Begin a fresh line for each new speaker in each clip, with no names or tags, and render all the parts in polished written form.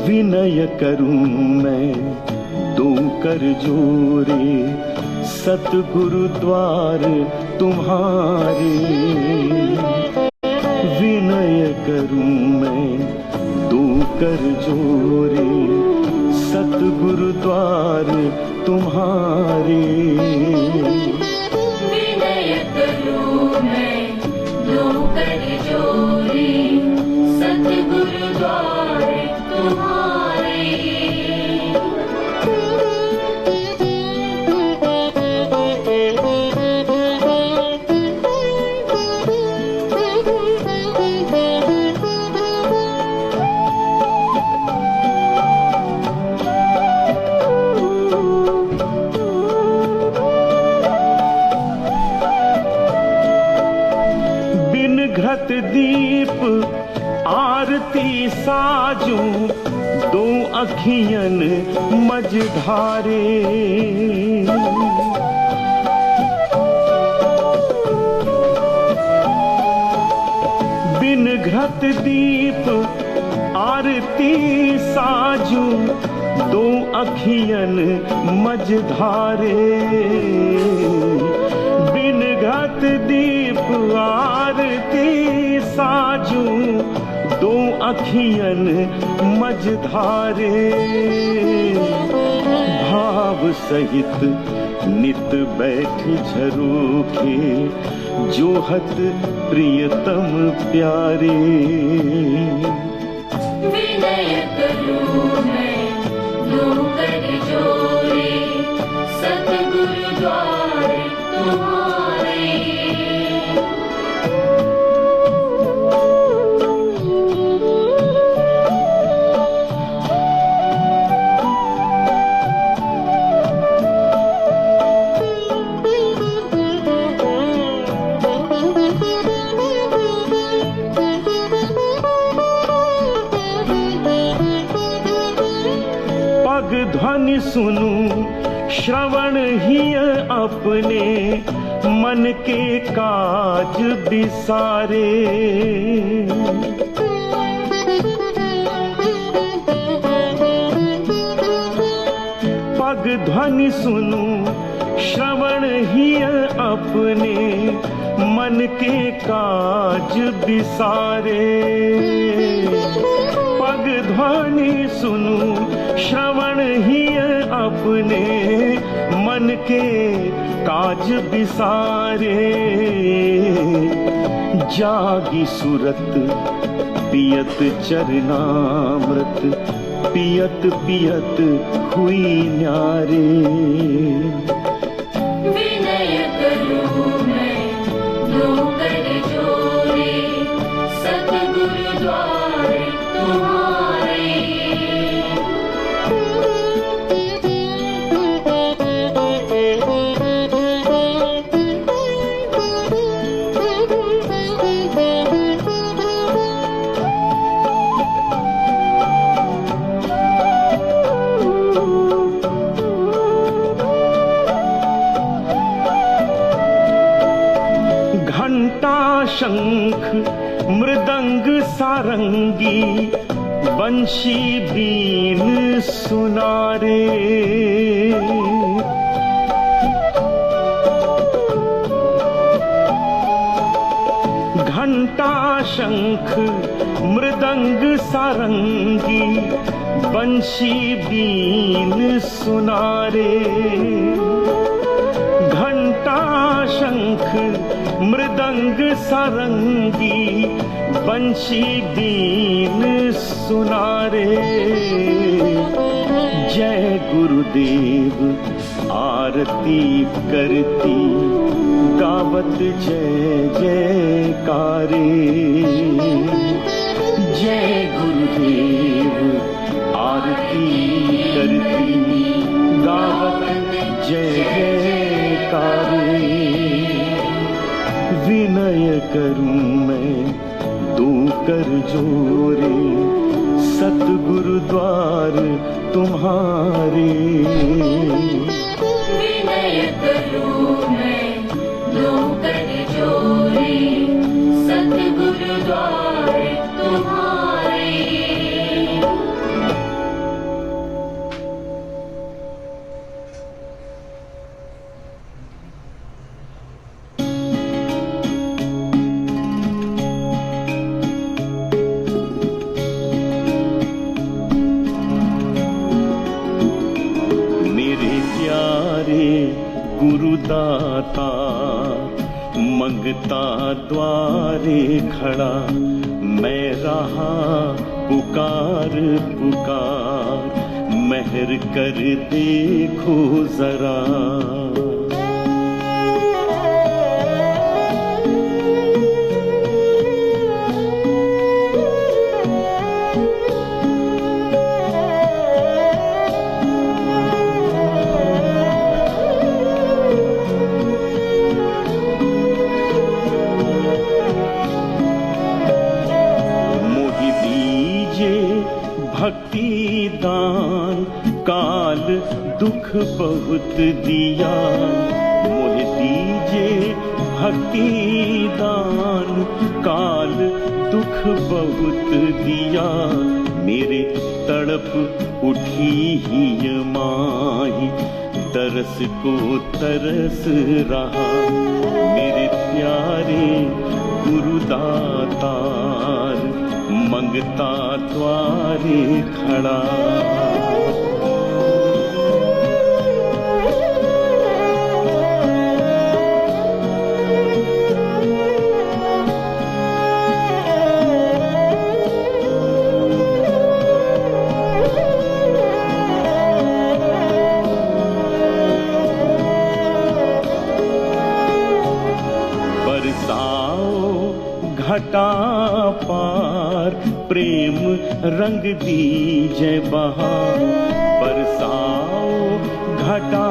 विनय करूं मैं दूं कर जोरे, सतगुरु द्वार तुम्हारे। विनय करूं मैं दूं कर जोरे, सतगुरु द्वार तुम्हारे।
विनय करूं मैं दूं कर जोरे, सतगुरु द्वार तुम्हारे।
घृत दीप आरती साजूं, दो अखियन मझधारे। बिन घृत दीप आरती साजूं, दो अखियन मझधारे। बिन घृत दीप आरती साजूं, दो अखियन मझधारे। भाव सहित नित बैठ झरोखे, जोहत प्रियतम प्यारे।
विनय करूं मैं दूं कर जोरे, सतगुरु द्वार तुम्हारे।
पग ध्वनि सुनूं श्रवण ही अपने, मन के काज बिसारे। पग ध्वनि सुनूं श्रवण ही अपने, मन के काज बिसारे। पग ध्वनि सुनूं श्रवण ही अपने, मन के काज बिसारे। जागी सुरत पियत चरनामृत, पियत पियत हुई न्यारे।
विनय करूं मैं दूं कर जोरे, सतगुरु द्वार तुम्हारे।
घंटा शंख मृदंग सारंगी, बंशी बीन सुनारे। घंटा शंख मृदंग सारंगी, बंशी बीन सुनारे। घंटा शंख मृदंग सारंगी, बंशी बीन सुनारे। जय गुरुदेव आरती करती, गावत जय जयकारे। जय गुरुदेव आरती करती, गावत जय जयकारे। विनय करूं मैं दूं कर जोरे, सतगुरु द्वार तुम्हारे।
विनय करूं मैं दूं कर जोरे,
गुरुदाता मंगता द्वारे खड़ा, मैं रहा पुकार पुकार, मेहर कर देखो जरा। भक्ति दान काल दुख बहुत दिया, मोहे दीजे भक्ति दान काल दुख बहुत दिया, मेरे तड़प उठी ही माही तरस को तरस रहा, मेरे प्यारे गुरुदातार मंगता द्वारे खड़ा। घटा पार प्रेम रंग दीजे बहार, बरसाओ घटा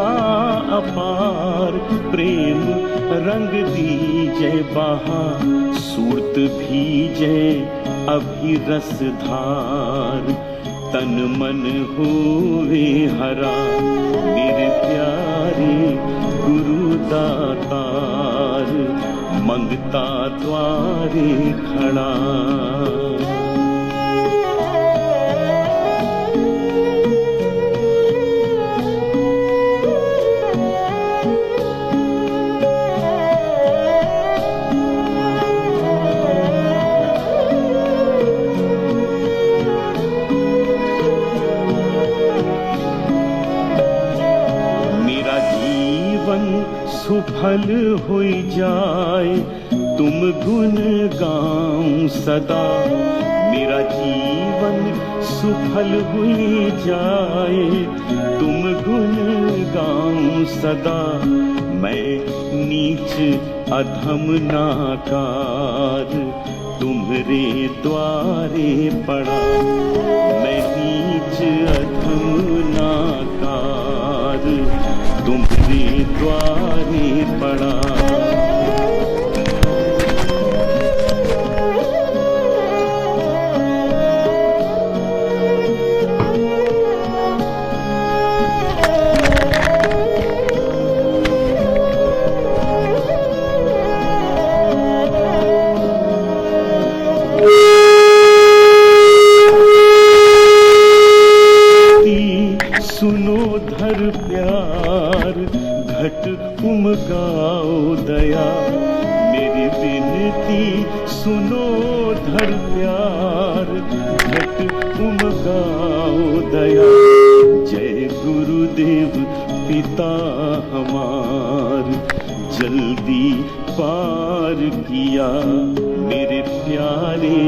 अपार प्रेम रंग दीजे बहार, सूरत भीजे अभी रसधार, तन मन होवे हरा, मेरे प्यारे गुरुदातार मंगता द्वारे खड़ा। मेरा जीवन सुफल होई जाए, तुम गुण गाऊं सदा, मेरा जीवन सुफल हुई जाए, तुम गुण गाऊं सदा, मैं नीच अधम नाकार तुम्हारे द्वारे पड़ा, मैं नीच अधम नाकार तुम्हारे द्वारे पड़ा। सुनो धर प्यार घट उमगाओ दया, मेरी विनती सुनो धर प्यार घट उमगाओ दया, जय गुरुदेव पिता हमार जल्दी पार किया, मेरे प्यारे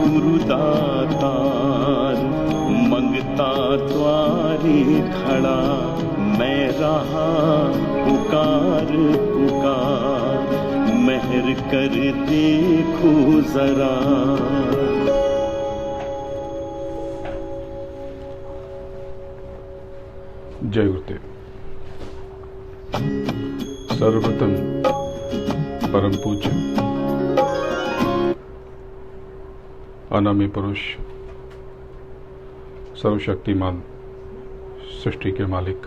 गुरुदातार मंगता द्वारे खड़ा, मैं रहा पुकार पुकार, मेहर कर देखो जरा।
जय गुरुदेव। सर्वप्रथम परम पूज्य अनामी पुरुष सर्वशक्तिमान सृष्टि के मालिक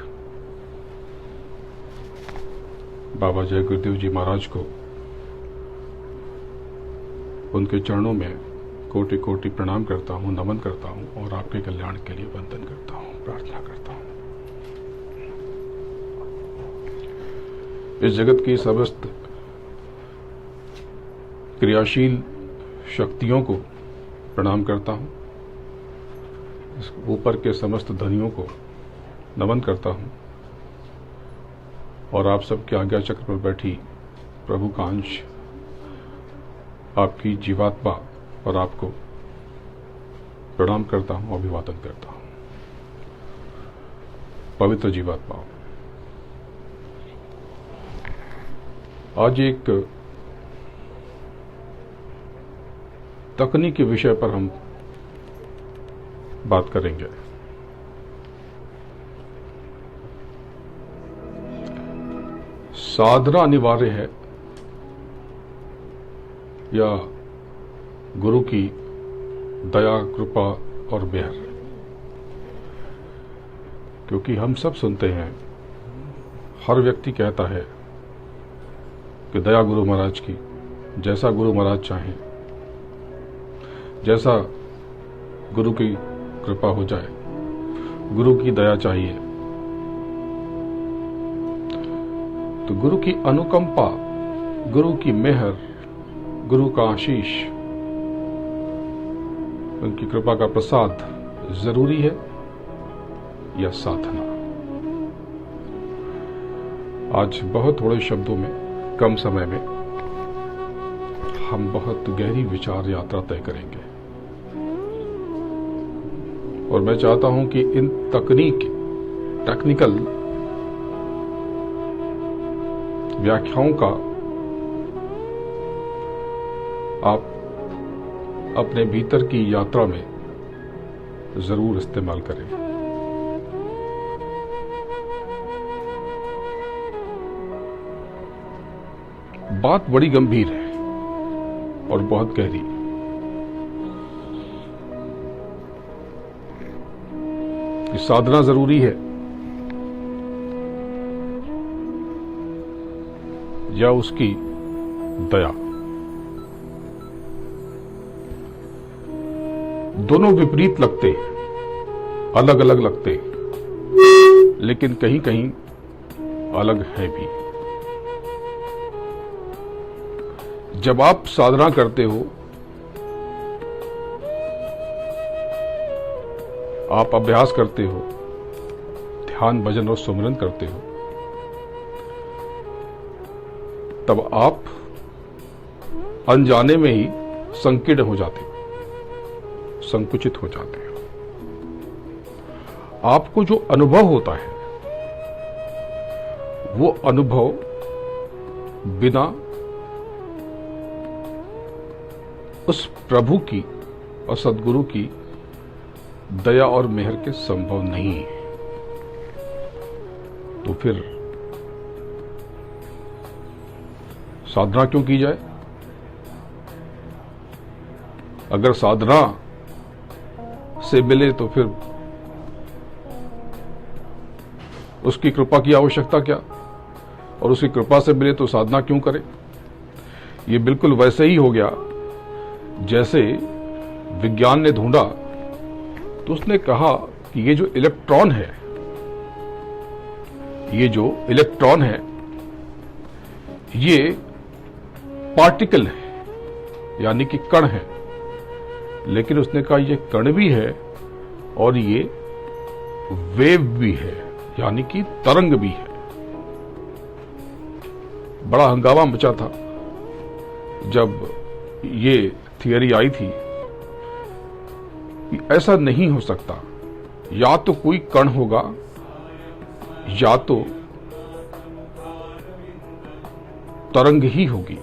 बाबा जय गुरुदेव जी महाराज को उनके चरणों में कोटि कोटि प्रणाम करता हूँ, नमन करता हूँ और आपके कल्याण के लिए वंदन करता हूँ, प्रार्थना करता हूँ। इस जगत की समस्त क्रियाशील शक्तियों को प्रणाम करता हूँ, ऊपर के समस्त धनियों को नमन करता हूँ और आप सबके आज्ञा चक्र पर बैठी प्रभु का अंश आपकी जीवात्मा और आपको प्रणाम करता हूं, अभिवादन करता हूं। पवित्र जीवात्मा, आज एक तकनीकी विषय पर हम बात करेंगे। साधना अनिवार्य है या गुरु की दया, कृपा और मेहर? क्योंकि हम सब सुनते हैं, हर व्यक्ति कहता है कि दया गुरु महाराज की, जैसा गुरु महाराज चाहें, जैसा गुरु की कृपा हो जाए, गुरु की दया चाहिए। तो गुरु की अनुकंपा, गुरु की मेहर, गुरु का आशीष, उनकी कृपा का प्रसाद जरूरी है या साधना? आज बहुत थोड़े शब्दों में, कम समय में हम बहुत गहरी विचार यात्रा तय करेंगे। और मैं चाहता हूं कि इन टेक्निकल व्याख्याओं का आप अपने भीतर की यात्रा में जरूर इस्तेमाल करें। बात बड़ी गंभीर है और बहुत गहरी। कि साधना जरूरी है या उसकी दया? दोनों विपरीत लगते, अलग अलग लगते, लेकिन कहीं कहीं अलग है भी। जब आप साधना करते हो, आप अभ्यास करते हो, ध्यान, भजन और सुमिरन करते हो, तब आप अनजाने में ही संकीर्ण हो जाते हो, संकुचित हो जाते हो। आपको जो अनुभव होता है, वो अनुभव बिना उस प्रभु की और सद्गुरु की दया और मेहर के संभव नहीं है। तो फिर साधना क्यों की जाए? अगर साधना से मिले तो फिर उसकी कृपा की आवश्यकता क्या? और उसकी कृपा से मिले तो साधना क्यों करें? ये बिल्कुल वैसे ही हो गया जैसे विज्ञान ने ढूंढा तो उसने कहा कि ये जो इलेक्ट्रॉन है, ये पार्टिकल है, यानी कि कण है। लेकिन उसने कहा ये कण भी है और ये वेव भी है, यानी कि तरंग भी है। बड़ा हंगामा मचा था जब ये थियरी आई थी कि ऐसा नहीं हो सकता, या तो कोई कण होगा या तो तरंग ही होगी।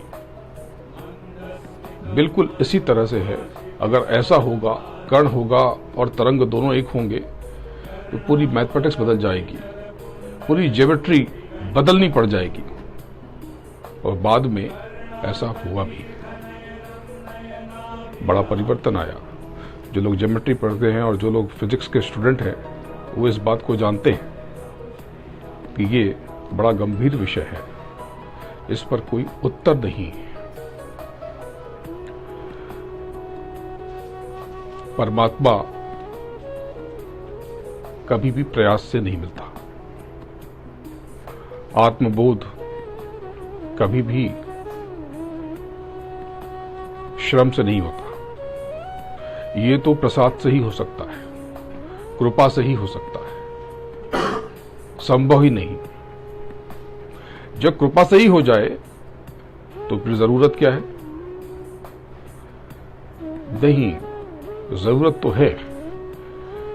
बिल्कुल इसी तरह से है, अगर ऐसा होगा, कण होगा और तरंग दोनों एक होंगे, तो पूरी मैथमेटिक्स बदल जाएगी, पूरी ज्योमेट्री बदलनी पड़ जाएगी। और बाद में ऐसा हुआ भी, बड़ा परिवर्तन आया। जो लोग ज्योमेट्री पढ़ते हैं और जो लोग फिजिक्स के स्टूडेंट हैं, वो इस बात को जानते हैं कि ये बड़ा गंभीर विषय है, इस पर कोई उत्तर नहीं है। परमात्मा कभी भी प्रयास से नहीं मिलता, आत्मबोध कभी भी श्रम से नहीं होता। ये तो प्रसाद से ही हो सकता है, कृपा से ही हो सकता है, संभव ही नहीं। जब कृपा से ही हो जाए तो फिर जरूरत क्या है? नहीं, जरूरत तो है।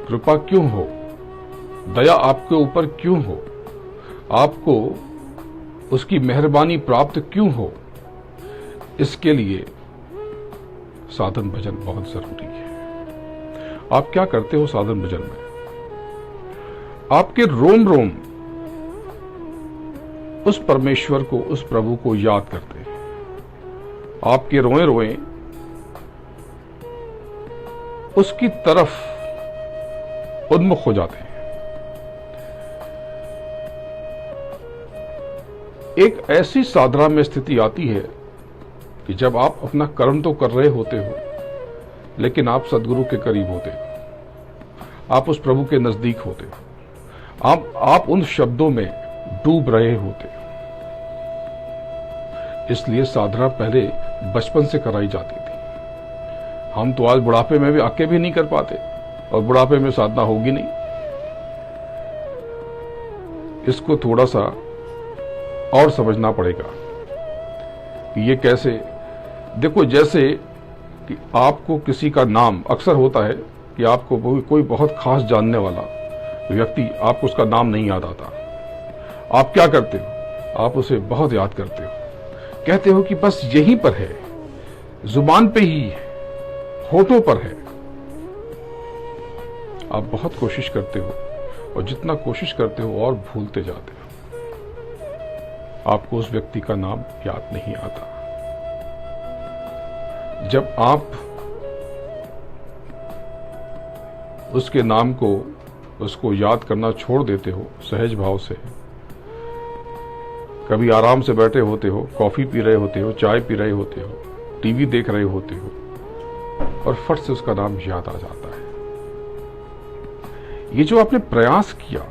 कृपा क्यों हो, दया आपके ऊपर क्यों हो, आपको उसकी मेहरबानी प्राप्त क्यों हो, इसके लिए साधन भजन बहुत जरूरी है। आप क्या करते हो साधन भजन में? आपके रोम रोम उस परमेश्वर को, उस प्रभु को याद करते हैं। आपके रोए रोए उसकी तरफ उन्मुख हो जाते हैं। एक ऐसी साधना में स्थिति आती है कि जब आप अपना कर्म तो कर रहे होते हो, लेकिन आप सदगुरु के करीब होते हो, आप उस प्रभु के नजदीक होते हो, आप उन शब्दों में डूब रहे होते हो। इसलिए साधना पहले बचपन से कराई जाती थी। हम तो आज बुढ़ापे में भी आके भी नहीं कर पाते, और बुढ़ापे में साधना होगी नहीं। इसको थोड़ा सा और समझना पड़ेगा कि ये कैसे। देखो, जैसे कि आपको किसी का नाम, अक्सर होता है कि आपको कोई बहुत खास जानने वाला व्यक्ति, आपको उसका नाम नहीं याद आता। आप क्या करते हो? आप उसे बहुत याद करते हो, कहते हो कि बस यहीं पर है, जुबान पे ही है, होठों पर है। आप बहुत कोशिश करते हो, और जितना कोशिश करते हो और भूलते जाते हो। आपको उस व्यक्ति का नाम याद नहीं आता। जब आप उसके नाम को, उसको याद करना छोड़ देते हो सहज भाव से, कभी आराम से बैठे होते हो, कॉफी पी रहे होते हो, चाय पी रहे होते हो, टीवी देख रहे होते हो, और फट से उसका नाम याद आ जाता है। ये जो आपने प्रयास किया,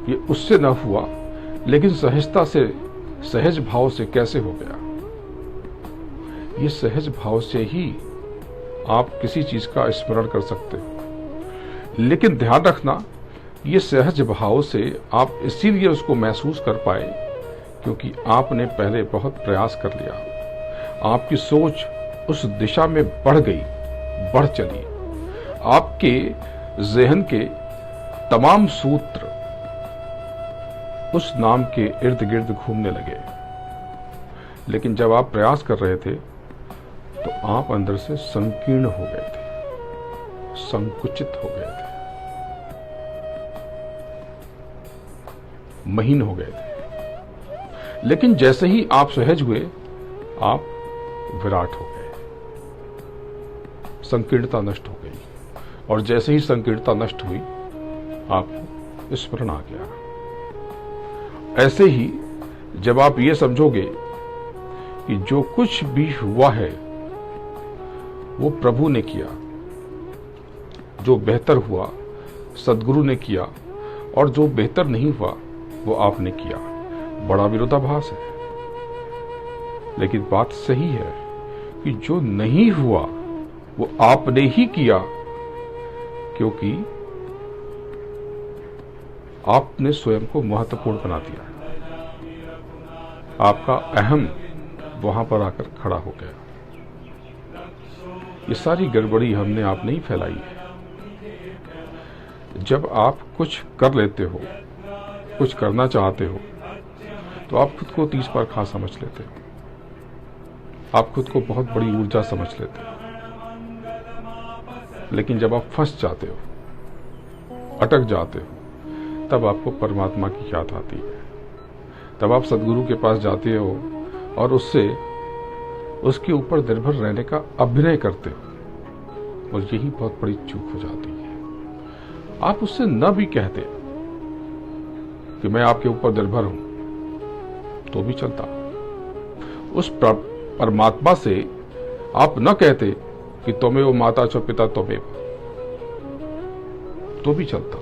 ये उससे न हुआ, लेकिन सहजता से, सहज भाव से कैसे हो गया? ये सहज भाव से ही आप किसी चीज का स्मरण कर सकते हो। लेकिन ध्यान रखना, ये सहज भाव से आप इसीलिए उसको महसूस कर पाए क्योंकि आपने पहले बहुत प्रयास कर लिया। आपकी सोच उस दिशा में बढ़ गई, बढ़ चली। आपके ज़हन के तमाम सूत्र उस नाम के इर्द गिर्द घूमने लगे। लेकिन जब आप प्रयास कर रहे थे तो आप अंदर से संकीर्ण हो गए थे, संकुचित हो गए थे, महीन हो गए थे। लेकिन जैसे ही आप सहज हुए, आप विराट हो गए, संकीर्णता नष्ट हो गई। और जैसे ही संकीर्णता नष्ट हुई, आपको स्मरण आ गया। ऐसे ही जब आप ये समझोगे कि जो कुछ भी हुआ है वो प्रभु ने किया, जो बेहतर हुआ सदगुरु ने किया, और जो बेहतर नहीं हुआ वो आपने किया, बड़ा विरोधाभास है। लेकिन बात सही है कि जो नहीं हुआ वो आपने ही किया, क्योंकि आपने स्वयं को महत्वपूर्ण बना दिया। आपका अहम वहां पर आकर खड़ा हो गया। ये सारी गड़बड़ी हमने आप नहीं फैलाई है। जब आप कुछ कर लेते हो, कुछ करना चाहते हो, तो आप खुद को 30 बार खा समझ लेते हो। आप खुद को बहुत बड़ी ऊर्जा समझ लेते हो। लेकिन जब आप फंस जाते हो, अटक जाते हो, तब आपको परमात्मा की याद आती है। तब आप सदगुरु के पास जाते हो और उससे, उसके ऊपर निर्भर रहने का अभिनय करते हो, और यही बहुत बड़ी चूक हो जाती है। आप उससे न भी कहते कि मैं आपके ऊपर निर्भर हूं, तो भी चलता। उस परमात्मा से आप न कहते कि त्वमेव माता च पिता त्वमेव, तो भी चलता।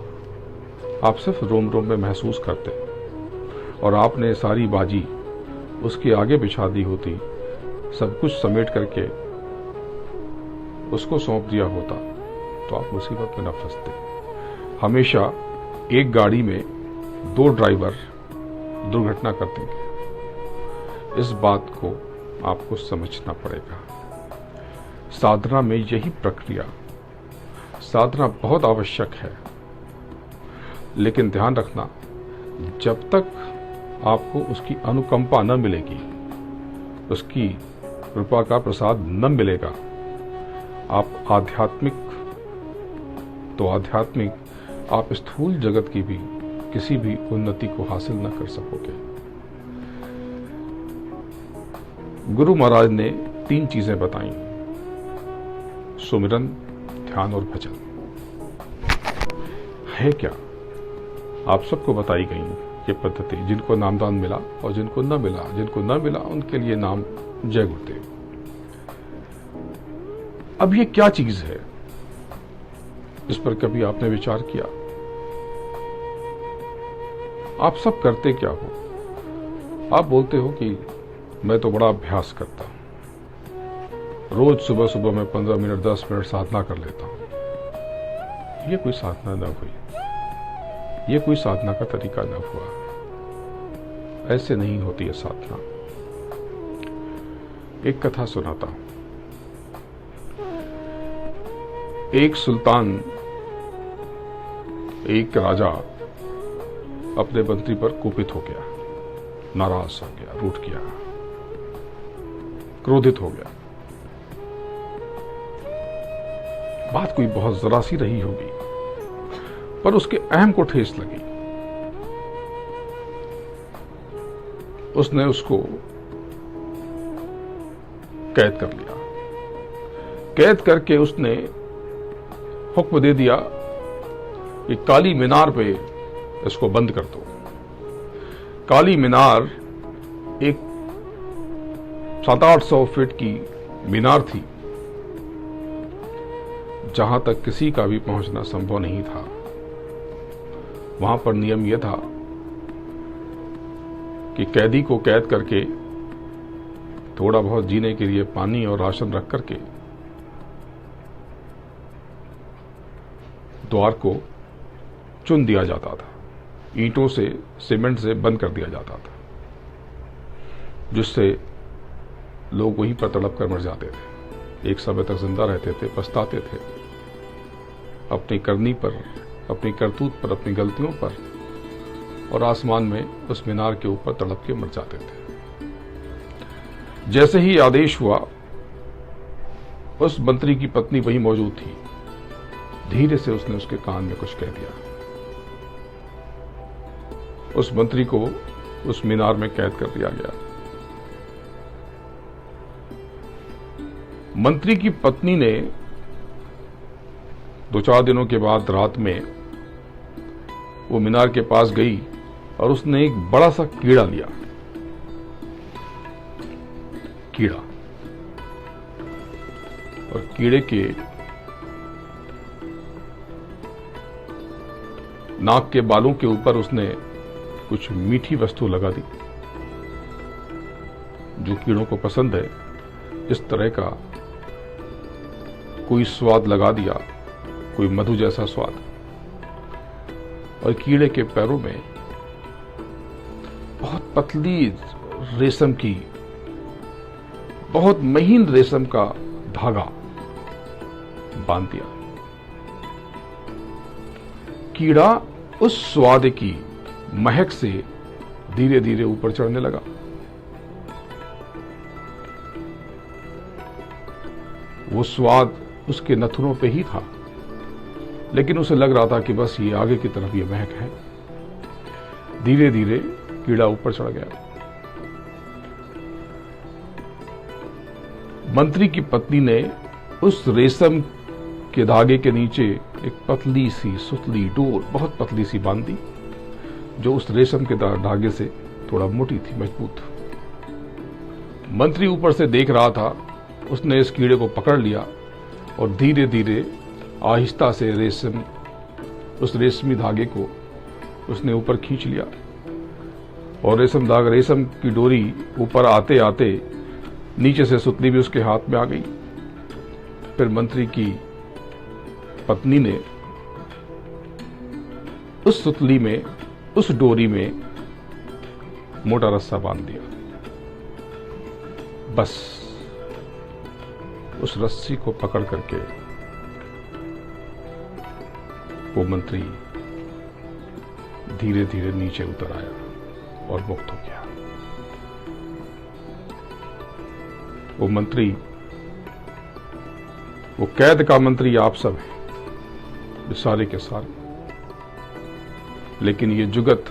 आप सिर्फ रोम रोम में महसूस करते, और आपने सारी बाजी उसके आगे बिछा दी होती, सब कुछ समेट करके उसको सौंप दिया होता, तो आप मुसीबत में न फंसते। हमेशा एक गाड़ी में 2 ड्राइवर दुर्घटना कर देंगे। इस बात को आपको समझना पड़ेगा। साधना में यही प्रक्रिया, साधना बहुत आवश्यक है, लेकिन ध्यान रखना, जब तक आपको उसकी अनुकंपा न मिलेगी, उसकी कृपा का प्रसाद न मिलेगा, आप आध्यात्मिक आप स्थूल जगत की भी किसी भी उन्नति को हासिल न कर सकोगे। गुरु महाराज ने 3 चीजें बताई, सुमिरन, ध्यान और भजन। है क्या? आप सबको बताई गई ये पद्धति, जिनको नामदान मिला और जिनको न मिला, उनके लिए नाम जय गुरुदेव। अब ये क्या चीज है, इस पर कभी आपने विचार किया? आप सब करते क्या हो? आप बोलते हो कि मैं तो बड़ा अभ्यास करता हूं, रोज सुबह सुबह मैं 15 मिनट 10 मिनट साधना कर लेता हूं। ये कोई साधना न हुई, ये कोई साधना का तरीका न हुआ। ऐसे नहीं होती है साधना। एक कथा सुनाता हूं। एक सुल्तान, एक राजा अपने मंत्री पर कुपित हो गया, नाराज हो गया, रूठ गया, क्रोधित हो गया। बात कोई बहुत जरा सी रही होगी, पर उसके अहम को ठेस लगी। उसने उसको कैद कर लिया। कैद करके उसने हुक्म दे दिया कि काली मीनार पे इसको बंद कर दो। काली मीनार एक 700-800 फीट की मीनार थी, जहां तक किसी का भी पहुंचना संभव नहीं था। वहां पर नियम यह था कि कैदी को कैद करके थोड़ा बहुत जीने के लिए पानी और राशन रख करके द्वार को चुन दिया जाता था, ईंटों से, सीमेंट से बंद कर दिया जाता था, जिससे लोग वहीं पर तड़प कर मर जाते थे। एक समय तक जिंदा रहते थे, पछताते थे अपनी करनी पर, अपनी करतूत पर, अपनी गलतियों पर, और आसमान में उस मीनार के ऊपर तड़प के मर जाते थे। जैसे ही आदेश हुआ, उस मंत्री की पत्नी वहीं मौजूद थी। धीरे से उसने उसके कान में कुछ कह दिया। उस मंत्री को उस मीनार में कैद कर दिया गया। मंत्री की पत्नी ने 2-4 दिनों के बाद रात में वो मीनार के पास गई और उसने एक बड़ा सा कीड़ा लिया। कीड़ा, और कीड़े के नाक के बालों के ऊपर उसने कुछ मीठी वस्तु लगा दी, जो कीड़ों को पसंद है। इस तरह का कोई स्वाद लगा दिया, कोई मधु जैसा स्वाद। और कीड़े के पैरों में बहुत पतली रेशम की, बहुत महीन रेशम का धागा बांध दिया। कीड़ा उस स्वाद की महक से धीरे धीरे ऊपर चढ़ने लगा। वो स्वाद उसके नथुनों पे ही था, लेकिन उसे लग रहा था कि बस ये आगे की तरफ ये महक है। धीरे धीरे कीड़ा ऊपर चढ़ गया। मंत्री की पत्नी ने उस रेशम के धागे के नीचे एक पतली सी सुतली डोर, बहुत पतली सी बांध दी, जो उस रेशम के धागे से थोड़ा मोटी थी, मजबूत। मंत्री ऊपर से देख रहा था। उसने इस कीड़े को पकड़ लिया और धीरे धीरे आहिस्ता से उस रेशमी धागे को उसने ऊपर खींच लिया। और रेशम की डोरी ऊपर आते आते नीचे से सुतली भी उसके हाथ में आ गई। फिर मंत्री की पत्नी ने उस सुतली में, उस डोरी में मोटा रस्सा बांध दिया। बस उस रस्सी को पकड़ करके वो मंत्री धीरे धीरे नीचे उतर आया और मुक्त हो गया। वो मंत्री, वो कैद का मंत्री आप सब हैं, ये सारे के सारे, लेकिन ये जुगत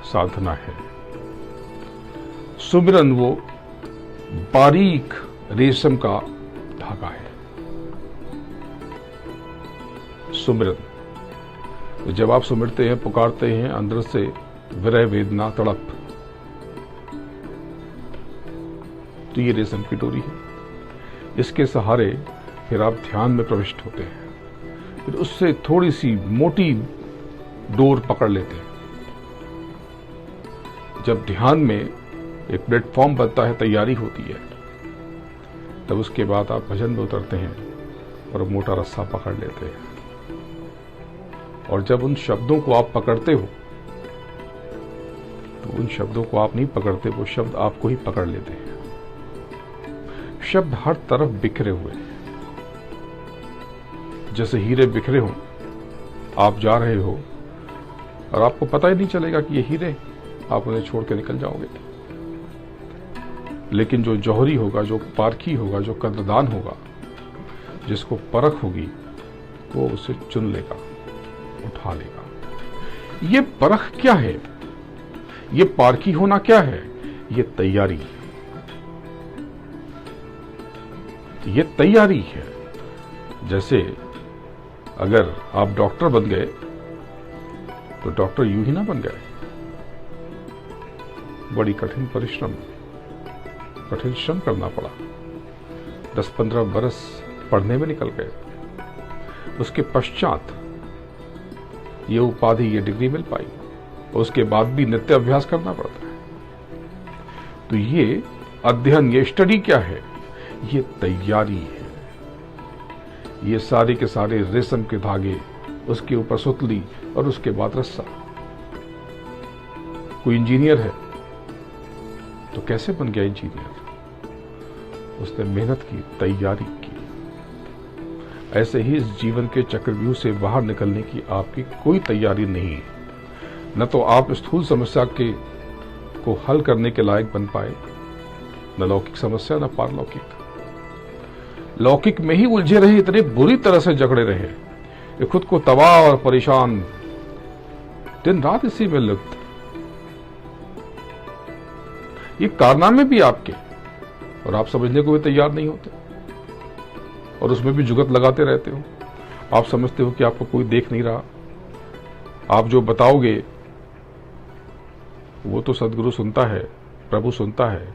साधना है। सुमिरन वो बारीक रेशम का धागा है। सुमिरन, जब आप सुमिरते हैं, पुकारते हैं, अंदर से विरह वेदना तड़प, तो ये रेशम की डोरी है। इसके सहारे फिर आप ध्यान में प्रविष्ट होते हैं, फिर उससे थोड़ी सी मोटी डोर पकड़ लेते हैं। जब ध्यान में एक प्लेटफॉर्म बनता है, तैयारी होती है, तब उसके बाद आप भजन में उतरते हैं और मोटा रस्सा पकड़ लेते हैं। और जब उन शब्दों को आप पकड़ते हो, तो उन शब्दों को आप नहीं पकड़ते, वो शब्द आपको ही पकड़ लेते हैं। शब्द हर तरफ बिखरे हुए हैं, जैसे हीरे बिखरे हों। आप जा रहे हो और आपको पता ही नहीं चलेगा कि ये हीरे, आप उन्हें छोड़ के निकल जाओगे। लेकिन जो जौहरी होगा, जो पारखी होगा, जो कद्रदान होगा, जिसको परख होगी, वो उसे चुन लेगा, उठा लेगा। ये परख क्या है? ये पारखी होना क्या है? ये तैयारी, ये तैयारी है। जैसे अगर आप डॉक्टर बन गए, तो डॉक्टर यूं ही ना बन गए, बड़ी कठिन श्रम करना पड़ा। 10-15 बरस पढ़ने में निकल गए। उसके पश्चात ये उपाधि, ये डिग्री मिल पाई। उसके बाद भी नित्य अभ्यास करना पड़ता है। तो ये अध्ययन, ये स्टडी क्या है? ये तैयारी है। ये सारे के सारे रेशम के धागे, उसके ऊपर सुतली और उसके बाद रस्सा। कोई इंजीनियर है तो कैसे बन गया इंजीनियर? उसने मेहनत की, तैयारी की। ऐसे ही इस जीवन के चक्रव्यूह से बाहर निकलने की आपकी कोई तैयारी नहीं है। न तो आप स्थूल समस्या को हल करने के लायक बन पाए, न लौकिक समस्या, न पारलौकिक। लौकिक में ही उलझे रहे, इतने बुरी तरह से जकड़े रहे कि खुद को तबाह और परेशान, दिन रात इसी में लिप्त। ये कारनामे भी आपके, और आप समझने को भी तैयार नहीं होते, और उसमें भी जुगत लगाते रहते हो। आप समझते हो कि आपको कोई देख नहीं रहा। आप जो बताओगे वो तो सदगुरु सुनता है, प्रभु सुनता है,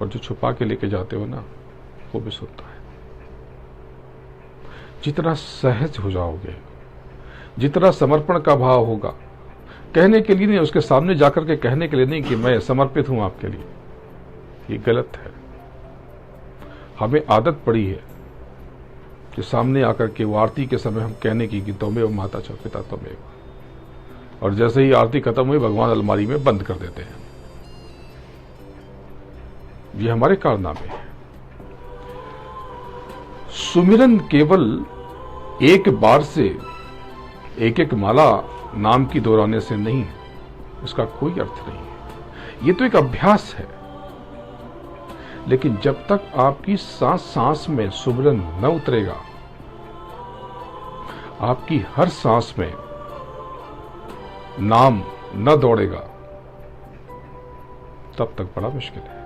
और जो छुपा के लेके जाते हो ना, वो भी सुनता है। जितना सहज हो जाओगे, जितना समर्पण का भाव होगा, कहने के लिए नहीं, उसके सामने जाकर के कहने के लिए नहीं कि मैं समर्पित हूं आपके लिए, ये गलत है। हमें आदत पड़ी है कि सामने आकर के वो आरती के समय हम कहने की कि त्वमेव माता च पिता त्वमेव, और जैसे ही आरती खत्म हुई, भगवान अलमारी में बंद कर देते हैं। ये हमारे कारनामे हैं। सुमिरन केवल एक बार से एक एक माला नाम की दोहराने से नहीं, इसका कोई अर्थ नहीं है। ये तो एक अभ्यास है। लेकिन जब तक आपकी सांस सांस में सुमिरन न उतरेगा, आपकी हर सांस में नाम न दौड़ेगा, तब तक बड़ा मुश्किल है।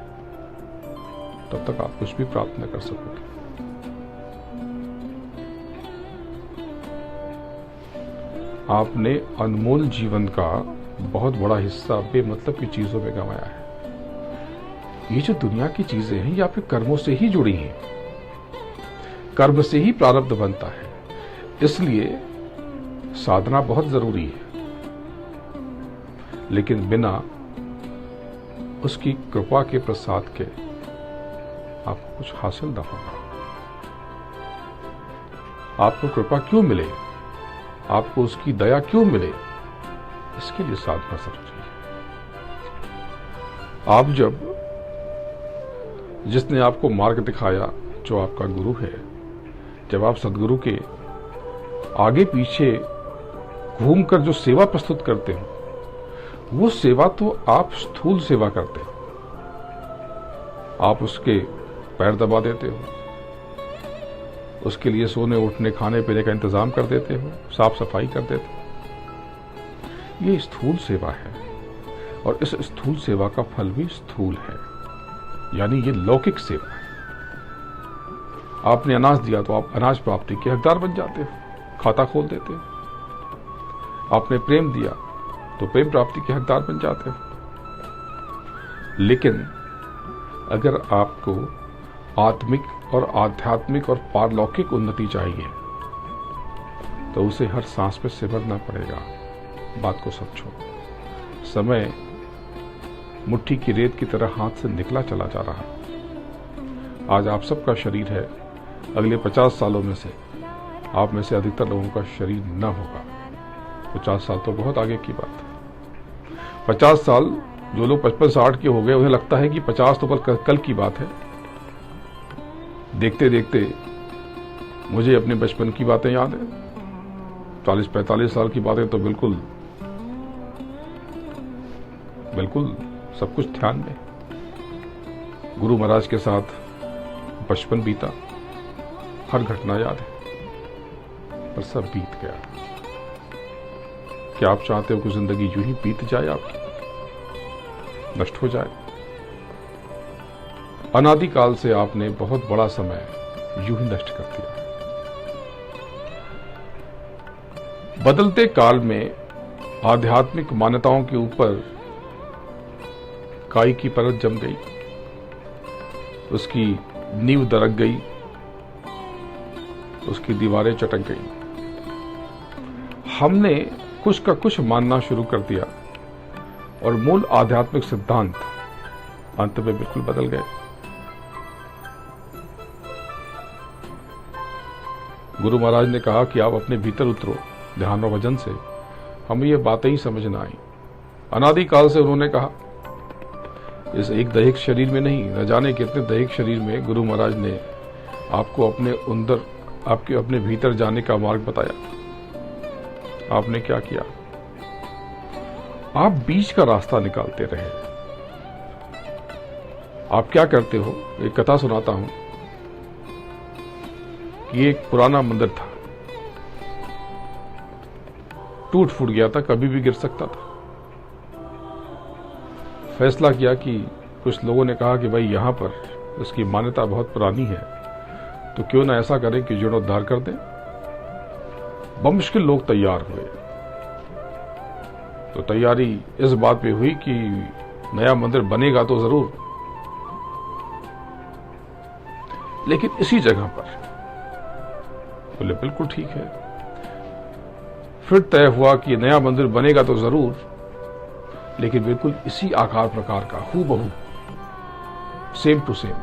तब तक आप कुछ भी प्राप्त न कर सकोगे। आपने अनमोल जीवन का बहुत बड़ा हिस्सा बेमतलब की चीजों में गंवाया है। ये जो दुनिया की चीजें हैं, ये आपके कर्मों से ही जुड़ी हैं। कर्म से ही प्रारब्ध बनता है। इसलिए साधना बहुत जरूरी है, लेकिन बिना उसकी कृपा के, प्रसाद के, आपको कुछ हासिल न होगा। आपको कृपा क्यों मिले, आपको उसकी दया क्यों मिले, इसके लिए साधना जरूरी है। आप जिसने आपको मार्ग दिखाया, जो आपका गुरु है, जब आप सदगुरु के आगे पीछे घूमकर जो सेवा प्रस्तुत करते हो, वो सेवा तो आप स्थूल सेवा करते हो। आप उसके पैर दबा देते हो, उसके लिए सोने उठने खाने पीने का इंतजाम कर देते हो, साफ सफाई कर देते हो। ये स्थूल सेवा है और इस स्थूल सेवा का फल भी स्थूल है, यानी ये लौकिक सेवा है। आपने अनाज दिया तो आप अनाज प्राप्ति के हकदार बन जाते हो, खाता खोल देते हो। आपने प्रेम दिया तो प्रेम प्राप्ति के हकदार बन जाते हो। लेकिन अगर आपको आत्मिक और आध्यात्मिक और पारलौकिक उन्नति चाहिए तो उसे हर सांस में सिमरना पड़ेगा। बात को समझो। समय मुट्ठी की रेत की तरह हाथ से निकला चला जा रहा। आज आप सबका शरीर है, अगले 50 सालों में से आप में से अधिकतर लोगों का शरीर न होगा। 50 साल तो बहुत आगे की बात है। 50 साल जो लोग 55-60 के हो गए, उन्हें लगता है कि 50 तो कल की बात है। देखते देखते मुझे अपने बचपन की बातें याद है। 40-45 साल की बातें तो बिल्कुल सब कुछ ध्यान में। गुरु महाराज के साथ बचपन बीता, हर घटना याद है, पर सब बीत गया। क्या आप चाहते हो कि जिंदगी यूं ही बीत जाए, आपकी नष्ट हो जाए? अनादिकाल से आपने बहुत बड़ा समय यूं ही नष्ट कर दिया। बदलते काल में आध्यात्मिक मान्यताओं के ऊपर काई की परत जम गई, उसकी नींव दरक गई, उसकी दीवारें चटक गई। हमने कुछ का कुछ मानना शुरू कर दिया और मूल आध्यात्मिक सिद्धांत अंत में बिल्कुल बदल गए। गुरु महाराज ने कहा कि आप अपने भीतर उतरो ध्यान और भजन से। हमें ये बातें ही समझ न आई। अनादिकाल से उन्होंने कहा, इस एक दैहिक शरीर में नहीं, न जाने कितने दैहिक शरीर में गुरु महाराज ने आपको अपने अंदर, आपके अपने भीतर जाने का मार्ग बताया। आपने क्या किया? आप बीच का रास्ता निकालते रहे। आप क्या करते हो? एक कथा सुनाता हूं कि एक पुराना मंदिर था, टूट फूट गया था, कभी भी गिर सकता था। फैसला किया कि कुछ लोगों ने कहा कि भाई यहां पर उसकी मान्यता बहुत पुरानी है, तो क्यों ना ऐसा करें कि जीर्णोद्धार कर दें। बमुश्किल लोग तैयार हुए। तो तैयारी इस बात पे हुई कि नया मंदिर बनेगा तो जरूर, लेकिन इसी जगह पर। बोले बिल्कुल ठीक है। फिर तय हुआ कि नया मंदिर बनेगा तो जरूर, लेकिन बिल्कुल इसी आकार प्रकार का, हूबहू, सेम टू सेम।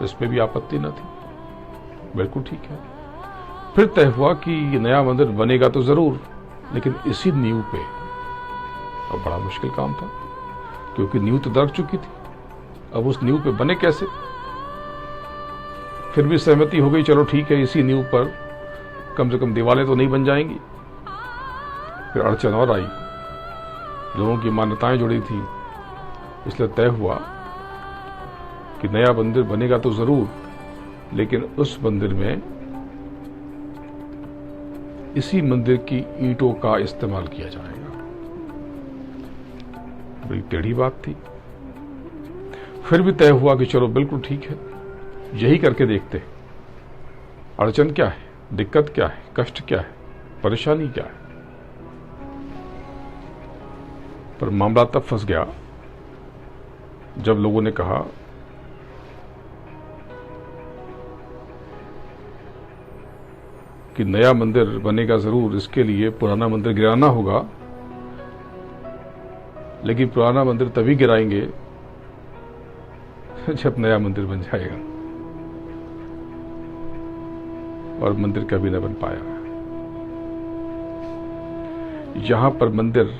इसमें भी आपत्ति न थी, बिल्कुल ठीक है। फिर तय हुआ कि ये नया मंदिर बनेगा तो जरूर, लेकिन इसी नींव पे। और बड़ा मुश्किल काम था, क्योंकि नींव तो दरक चुकी थी। अब उस नींव पे बने कैसे? फिर भी सहमति हो गई, चलो ठीक है, इसी नींव पर कम से कम दीवारें तो नहीं बन जाएंगी। फिर अड़चन और आई, लोगों की मान्यताएं जुड़ी थी, इसलिए तय हुआ कि नया मंदिर बनेगा तो जरूर, लेकिन उस मंदिर में इसी मंदिर की ईंटों का इस्तेमाल किया जाएगा। बड़ी टेढ़ी बात थी। फिर भी तय हुआ कि चलो बिल्कुल ठीक है, यही करके देखते हैं। अड़चन क्या है, दिक्कत क्या है, कष्ट क्या है, परेशानी क्या है? पर मामला तब फंस गया जब लोगों ने कहा कि नया मंदिर बनेगा जरूर, इसके लिए पुराना मंदिर गिराना होगा, लेकिन पुराना मंदिर तभी गिराएंगे जब नया मंदिर बन जाएगा। और मंदिर कभी न बन पाया। यहां पर मंदिर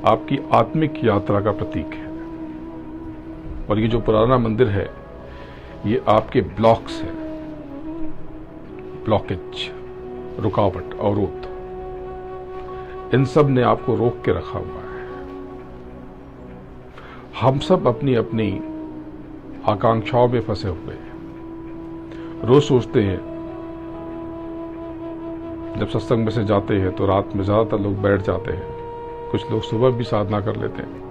आपकी आत्मिक यात्रा का प्रतीक है। और ये जो पुराना मंदिर है ये आपके ब्लॉक्स है, ब्लॉकेज, रुकावट, अवरोध, इन सब ने आपको रोक के रखा हुआ है। हम सब अपनी अपनी आकांक्षाओं में फंसे हुए हैं। रोज सोचते हैं, जब सत्संग में से जाते हैं तो रात में ज्यादातर लोग बैठ जाते हैं, कुछ लोग सुबह भी साधना कर लेते हैं।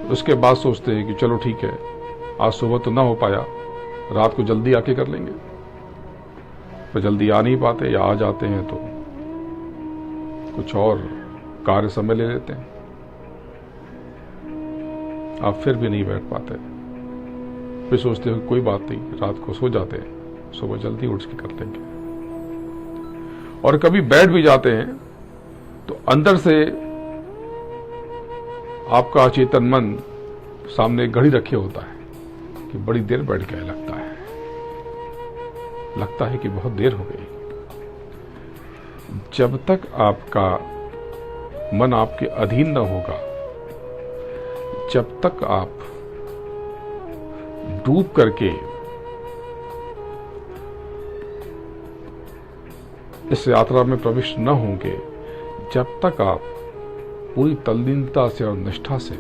उसके बाद सोचते हैं कि चलो ठीक है, आज सुबह तो ना हो पाया, रात को जल्दी आके कर लेंगे। पर जल्दी आ नहीं पाते या आ जाते हैं तो कुछ और कार्य समय ले लेते हैं, आप फिर भी नहीं बैठ पाते। फिर सोचते हो कोई बात नहीं, रात को सो जाते हैं, सुबह जल्दी उठ के कर लेंगे। और कभी बैठ भी जाते हैं तो अंदर से आपका अचेतन मन सामने एक घड़ी रखे होता है कि बड़ी देर बैठ गए, लगता है कि बहुत देर हो गई। जब तक आपका मन आपके अधीन न होगा, जब तक आप डूब करके इस यात्रा में प्रविष्ट न होंगे, जब तक आप पूरी तल्लीनता से और निष्ठा से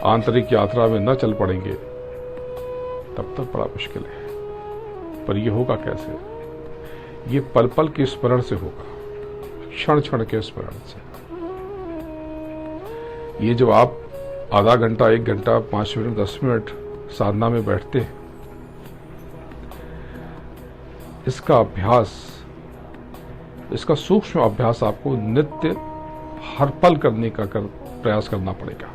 आंतरिक यात्रा में न चल पड़ेंगे, तब तक बड़ा मुश्किल है। पर यह होगा कैसे? ये पल पल के स्मरण से होगा, क्षण क्षण के स्मरण से। ये जब आप आधा घंटा, 1 घंटा, 5 मिनट, 10 मिनट साधना में बैठते हैं, इसका अभ्यास, इसका सूक्ष्म अभ्यास आपको नित्य हर पल करने का प्रयास करना पड़ेगा।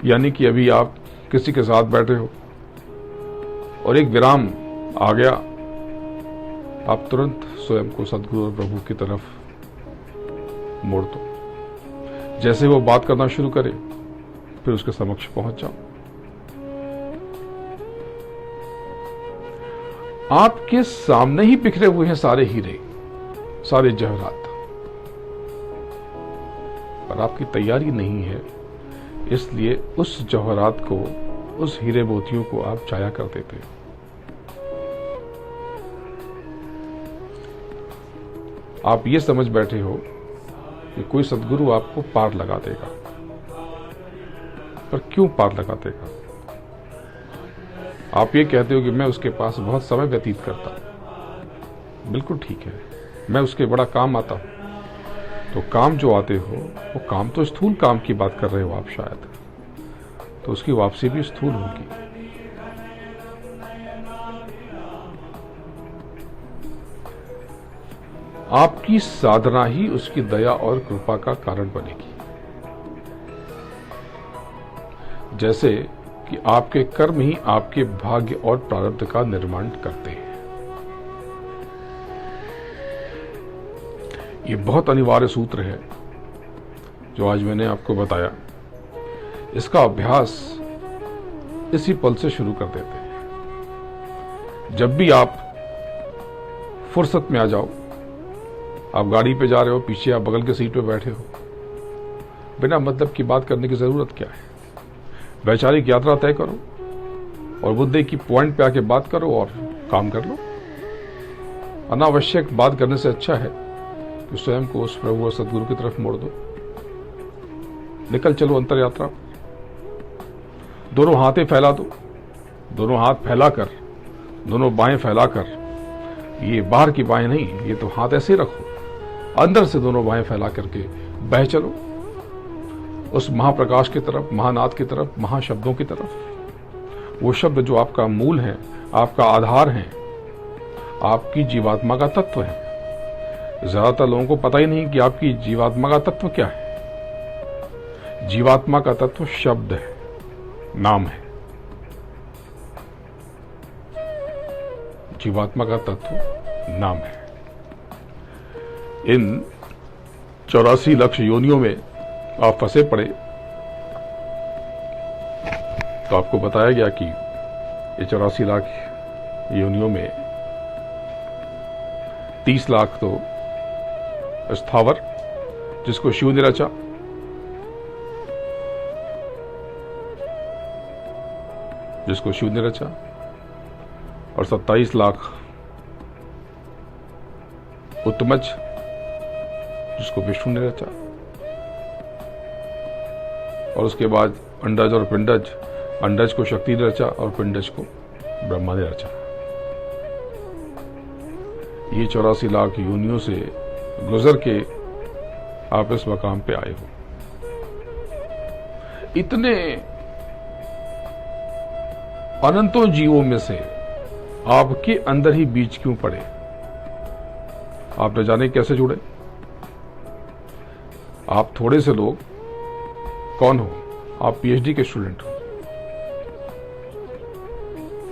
यानी कि अभी आप किसी के साथ बैठे हो और एक विराम आ गया, आप तुरंत स्वयं को सद्गुरु और प्रभु की तरफ मोड़ दो। जैसे वो बात करना शुरू करे, फिर उसके समक्ष पहुंच जाओ। आपके सामने ही बिखरे हुए हैं सारे हीरे, सारे जवाहरात, पर आपकी तैयारी नहीं है, इसलिए उस जवाहरात को, उस हीरे मोतियों को आप जाया कर देते हो। आप ये समझ बैठे हो कि कोई सद्गुरु आपको पार लगा देगा, पर क्यों पार लगा देगा? आप ये कहते हो कि मैं उसके पास बहुत समय व्यतीत करता हूं। बिल्कुल ठीक है, मैं उसके बड़ा काम आता हूं। तो काम जो आते हो, वो काम तो स्थूल काम की बात कर रहे हो आप शायद, तो उसकी वापसी भी स्थूल होगी। आपकी साधना ही उसकी दया और कृपा का कारण बनेगी। जैसे कि आपके कर्म ही आपके भाग्य और प्रारब्ध का निर्माण करते हैं। ये बहुत अनिवार्य सूत्र है जो आज मैंने आपको बताया। इसका अभ्यास इसी पल से शुरू कर देते हैं। जब भी आप फुर्सत में आ जाओ, आप गाड़ी पे जा रहे हो, पीछे आप बगल के सीट पे बैठे हो, बिना मतलब की बात करने की जरूरत क्या है? वैचारिक यात्रा तय करो और मुद्दे की पॉइंट पे आके बात करो और काम कर लो। अनावश्यक बात करने से अच्छा है कि स्वयं को उस प्रभु और सद्गुरु की तरफ मोड़ दो। निकल चलो अंतर यात्रा। दोनों हाथें फैला दो, दोनों हाथ फैलाकर, दोनों बाहें फैलाकर, ये बाहर की बाहें नहीं, ये तो हाथ ऐसे रखो, अंदर से दोनों बाहें फैला करके बह चलो उस महाप्रकाश की तरफ, महानाद की तरफ, महाशब्दों की तरफ। वो शब्द जो आपका मूल है, आपका आधार है, आपकी जीवात्मा का तत्व है। ज्यादातर लोगों को पता ही नहीं कि आपकी जीवात्मा का तत्व क्या है। जीवात्मा का तत्व शब्द है, नाम है। जीवात्मा का तत्व नाम है। इन 84 लक्ष योनियों में आप फंसे पड़े, तो आपको बताया गया कि ये 84 लाख योनियों में 30 लाख तो स्थावर जिसको शिव ने रचा, और 27 लाख उत्तमज जिसको विष्णु ने रचा, और उसके बाद अंडज और पिंडज, अंडज को शक्ति ने रचा और पिंडज को ब्रह्मा ने रचा। ये 84 लाख योनियों से गुजर के आप इस मकाम पे आए हो। इतने अनंतों जीवों में से आपके अंदर ही बीज क्यों पड़े? आप न जाने कैसे जुड़े। आप थोड़े से लोग कौन हो? आप पीएचडी के स्टूडेंट हो,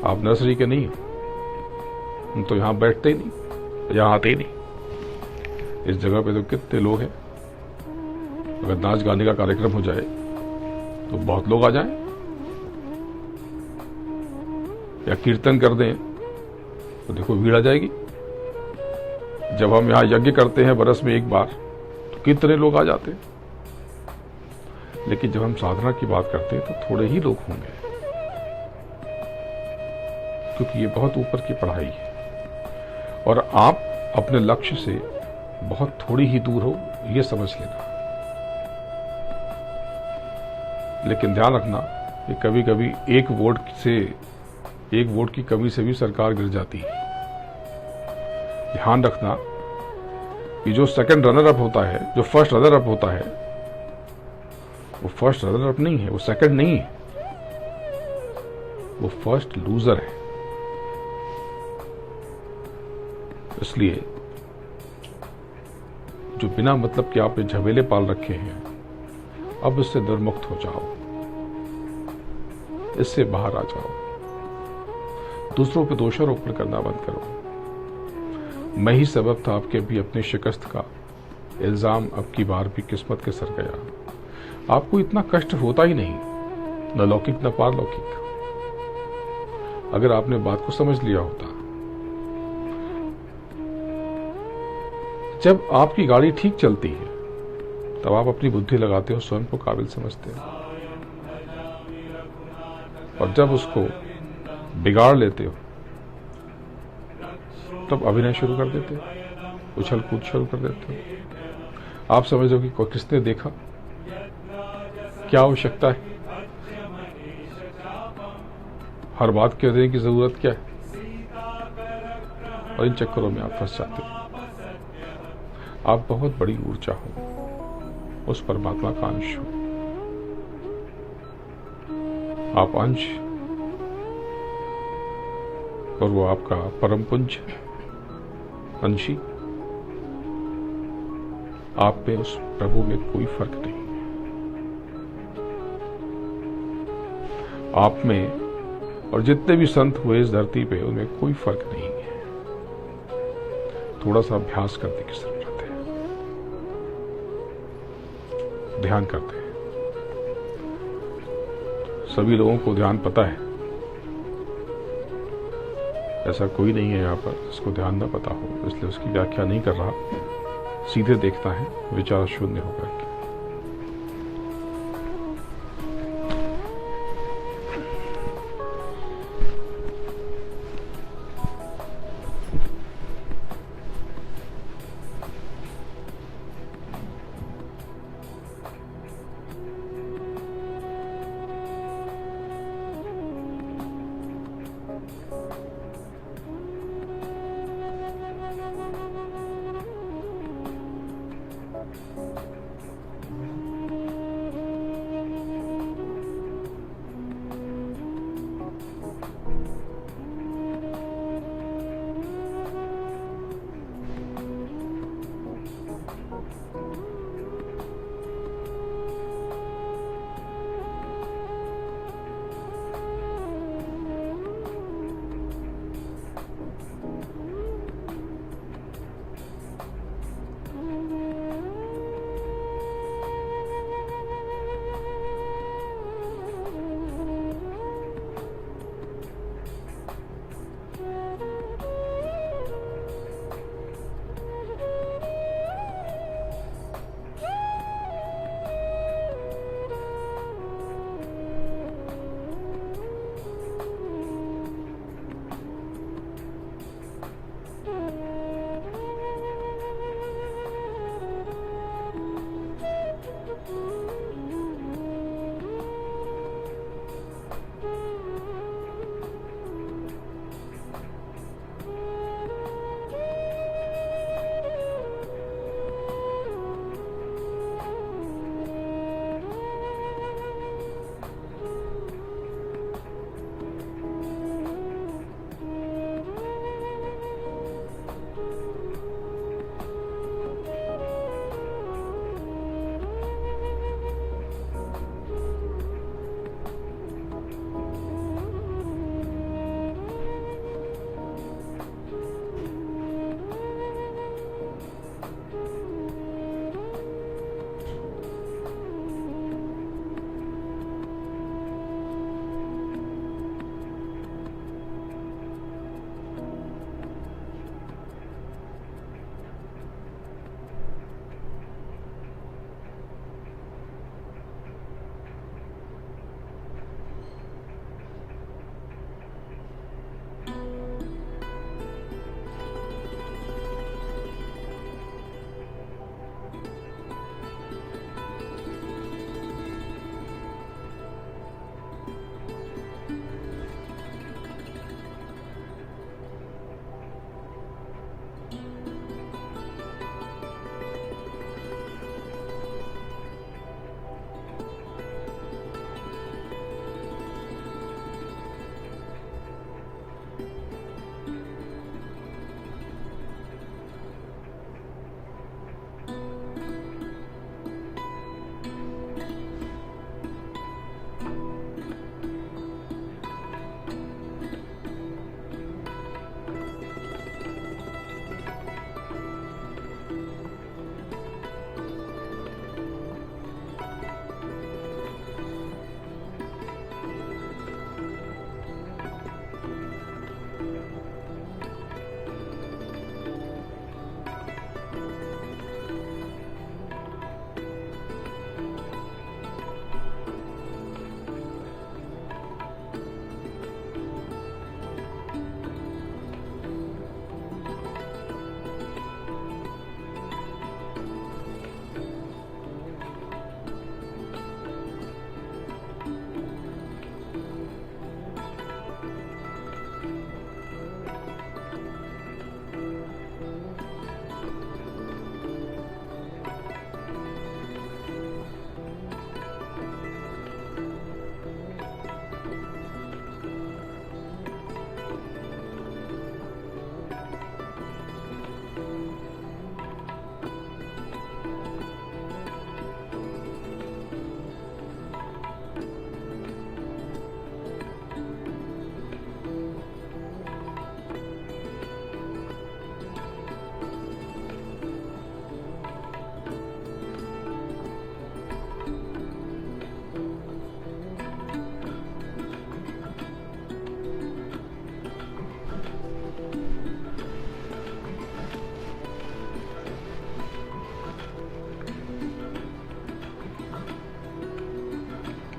आप नर्सरी के नहीं हो। हम तो यहां बैठते ही नहीं, यहां आते ही नहीं। इस जगह पे तो कितने लोग हैं। अगर नाच गाने का कार्यक्रम हो जाए तो बहुत लोग आ जाएं, या कीर्तन कर दें तो देखो भीड़ आ जाएगी। जब हम यहां यज्ञ करते हैं बरस में एक बार तो कितने लोग आ जाते हैं। लेकिन जब हम साधना की बात करते हैं तो थोड़े ही लोग होंगे, क्योंकि ये बहुत ऊपर की पढ़ाई है और आप अपने लक्ष्य से बहुत थोड़ी ही दूर हो, ये समझ लेना। लेकिन ध्यान रखना कि कभी कभी एक वोट की कमी से भी सरकार गिर जाती है। ध्यान रखना कि जो सेकंड रनर अप होता है, जो फर्स्ट रनर अप होता है, वो फर्स्ट रनर अप नहीं है, वो सेकंड नहीं है, वो फर्स्ट लूजर है। इसलिए जो बिना मतलब के आपने झमेले पाल रखे हैं, अब इससे निर्मुक्त हो जाओ, इससे बाहर आ जाओ। दूसरों पे दोषारोपण करना बंद करो। मैं ही सबब था आपके भी अपने शिकस्त का, इल्जाम अब की बार भी किस्मत के सर गया। आपको इतना कष्ट होता ही नहीं, न लौकिक न पारलौकिक, अगर आपने बात को समझ लिया होता। जब आपकी गाड़ी ठीक चलती है तब आप अपनी बुद्धि लगाते हो, स्वयं को काबिल समझते हो, और जब उसको बिगाड़ लेते हो तब अभिनय शुरू कर देते हो, उछल कूद शुरू कर देते हो। आप समझो कि किसने देखा, क्या आवश्यकता है, हर बात कह देने की जरूरत क्या है, और इन चक्करों में आप फंस जाते हो। आप बहुत बड़ी ऊर्जा हो, उस परमात्मा का अंश हो। आप अंश और वो आपका परम पुंज अंशी। आप में, उस प्रभु में कोई फर्क नहीं। आप में और जितने भी संत हुए इस धरती पे, उनमें कोई फर्क नहीं है। थोड़ा सा अभ्यास करने की जरूरत है, ध्यान करते हैं। सभी लोगों को ध्यान पता है, ऐसा कोई नहीं है यहाँ पर जिसको ध्यान न पता हो, इसलिए उसकी व्याख्या नहीं कर रहा, सीधे देखता है विचार शून्य होकर के।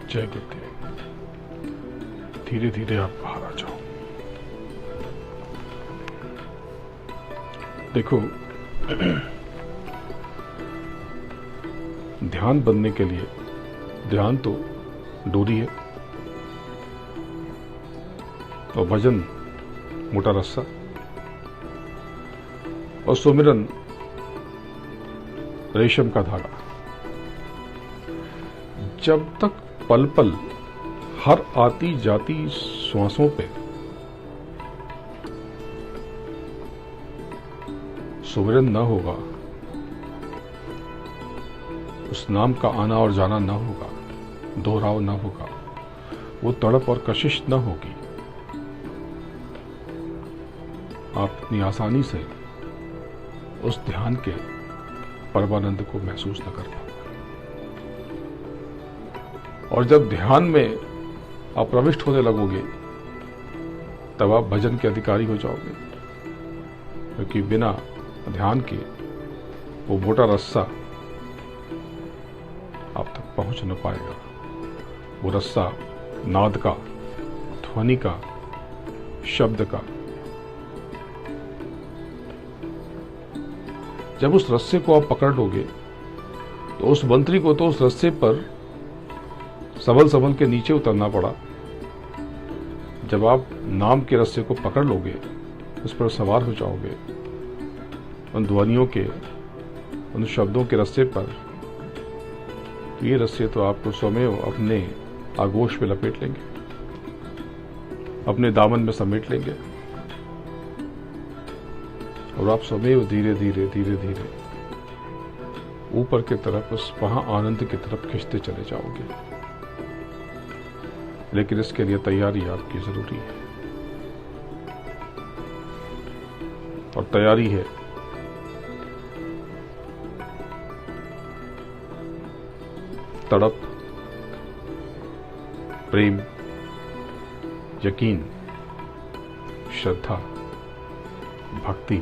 जय गुरुदेव। धीरे धीरे आप बाहर आ जाओ। देखो, ध्यान बनने के लिए ध्यान तो डोरी है और भजन मोटा रस्सा और सुमिरन रेशम का धागा। जब तक पल पल हर आती जाती श्वासों पे सुमिरन न होगा, उस नाम का आना और जाना न होगा, दोहराव न होगा, वो तड़प और कशिश न होगी, आप इतनी आसानी से उस ध्यान के परमानंद को महसूस न कर पाओगे। और जब ध्यान में आप प्रविष्ट होने लगोगे तब आप भजन के अधिकारी हो जाओगे, क्योंकि बिना ध्यान के वो मोटा रस्सा आप तक पहुंच न पाएगा। वो रस्सा नाद का, ध्वनि का, शब्द का। जब उस रस्से को आप पकड़ लोगे तो उस मंत्री को तो उस रस्से पर संभल संभल के नीचे उतरना पड़ा। जब आप नाम के रस्से को पकड़ लोगे, उस पर सवार हो जाओगे, उन ध्वनियों के, उन शब्दों के रस्से पर, तो ये रस्से तो आपको स्वयं अपने आगोश में लपेट लेंगे, अपने दामन में समेट लेंगे और आप स्वयं धीरे धीरे धीरे धीरे ऊपर की तरफ, उस वहां आनंद की तरफ खिंचते चले जाओगे। लेकिन इसके लिए तैयारी आपकी जरूरी है, और तैयारी है तड़प, प्रेम, यकीन, श्रद्धा, भक्ति,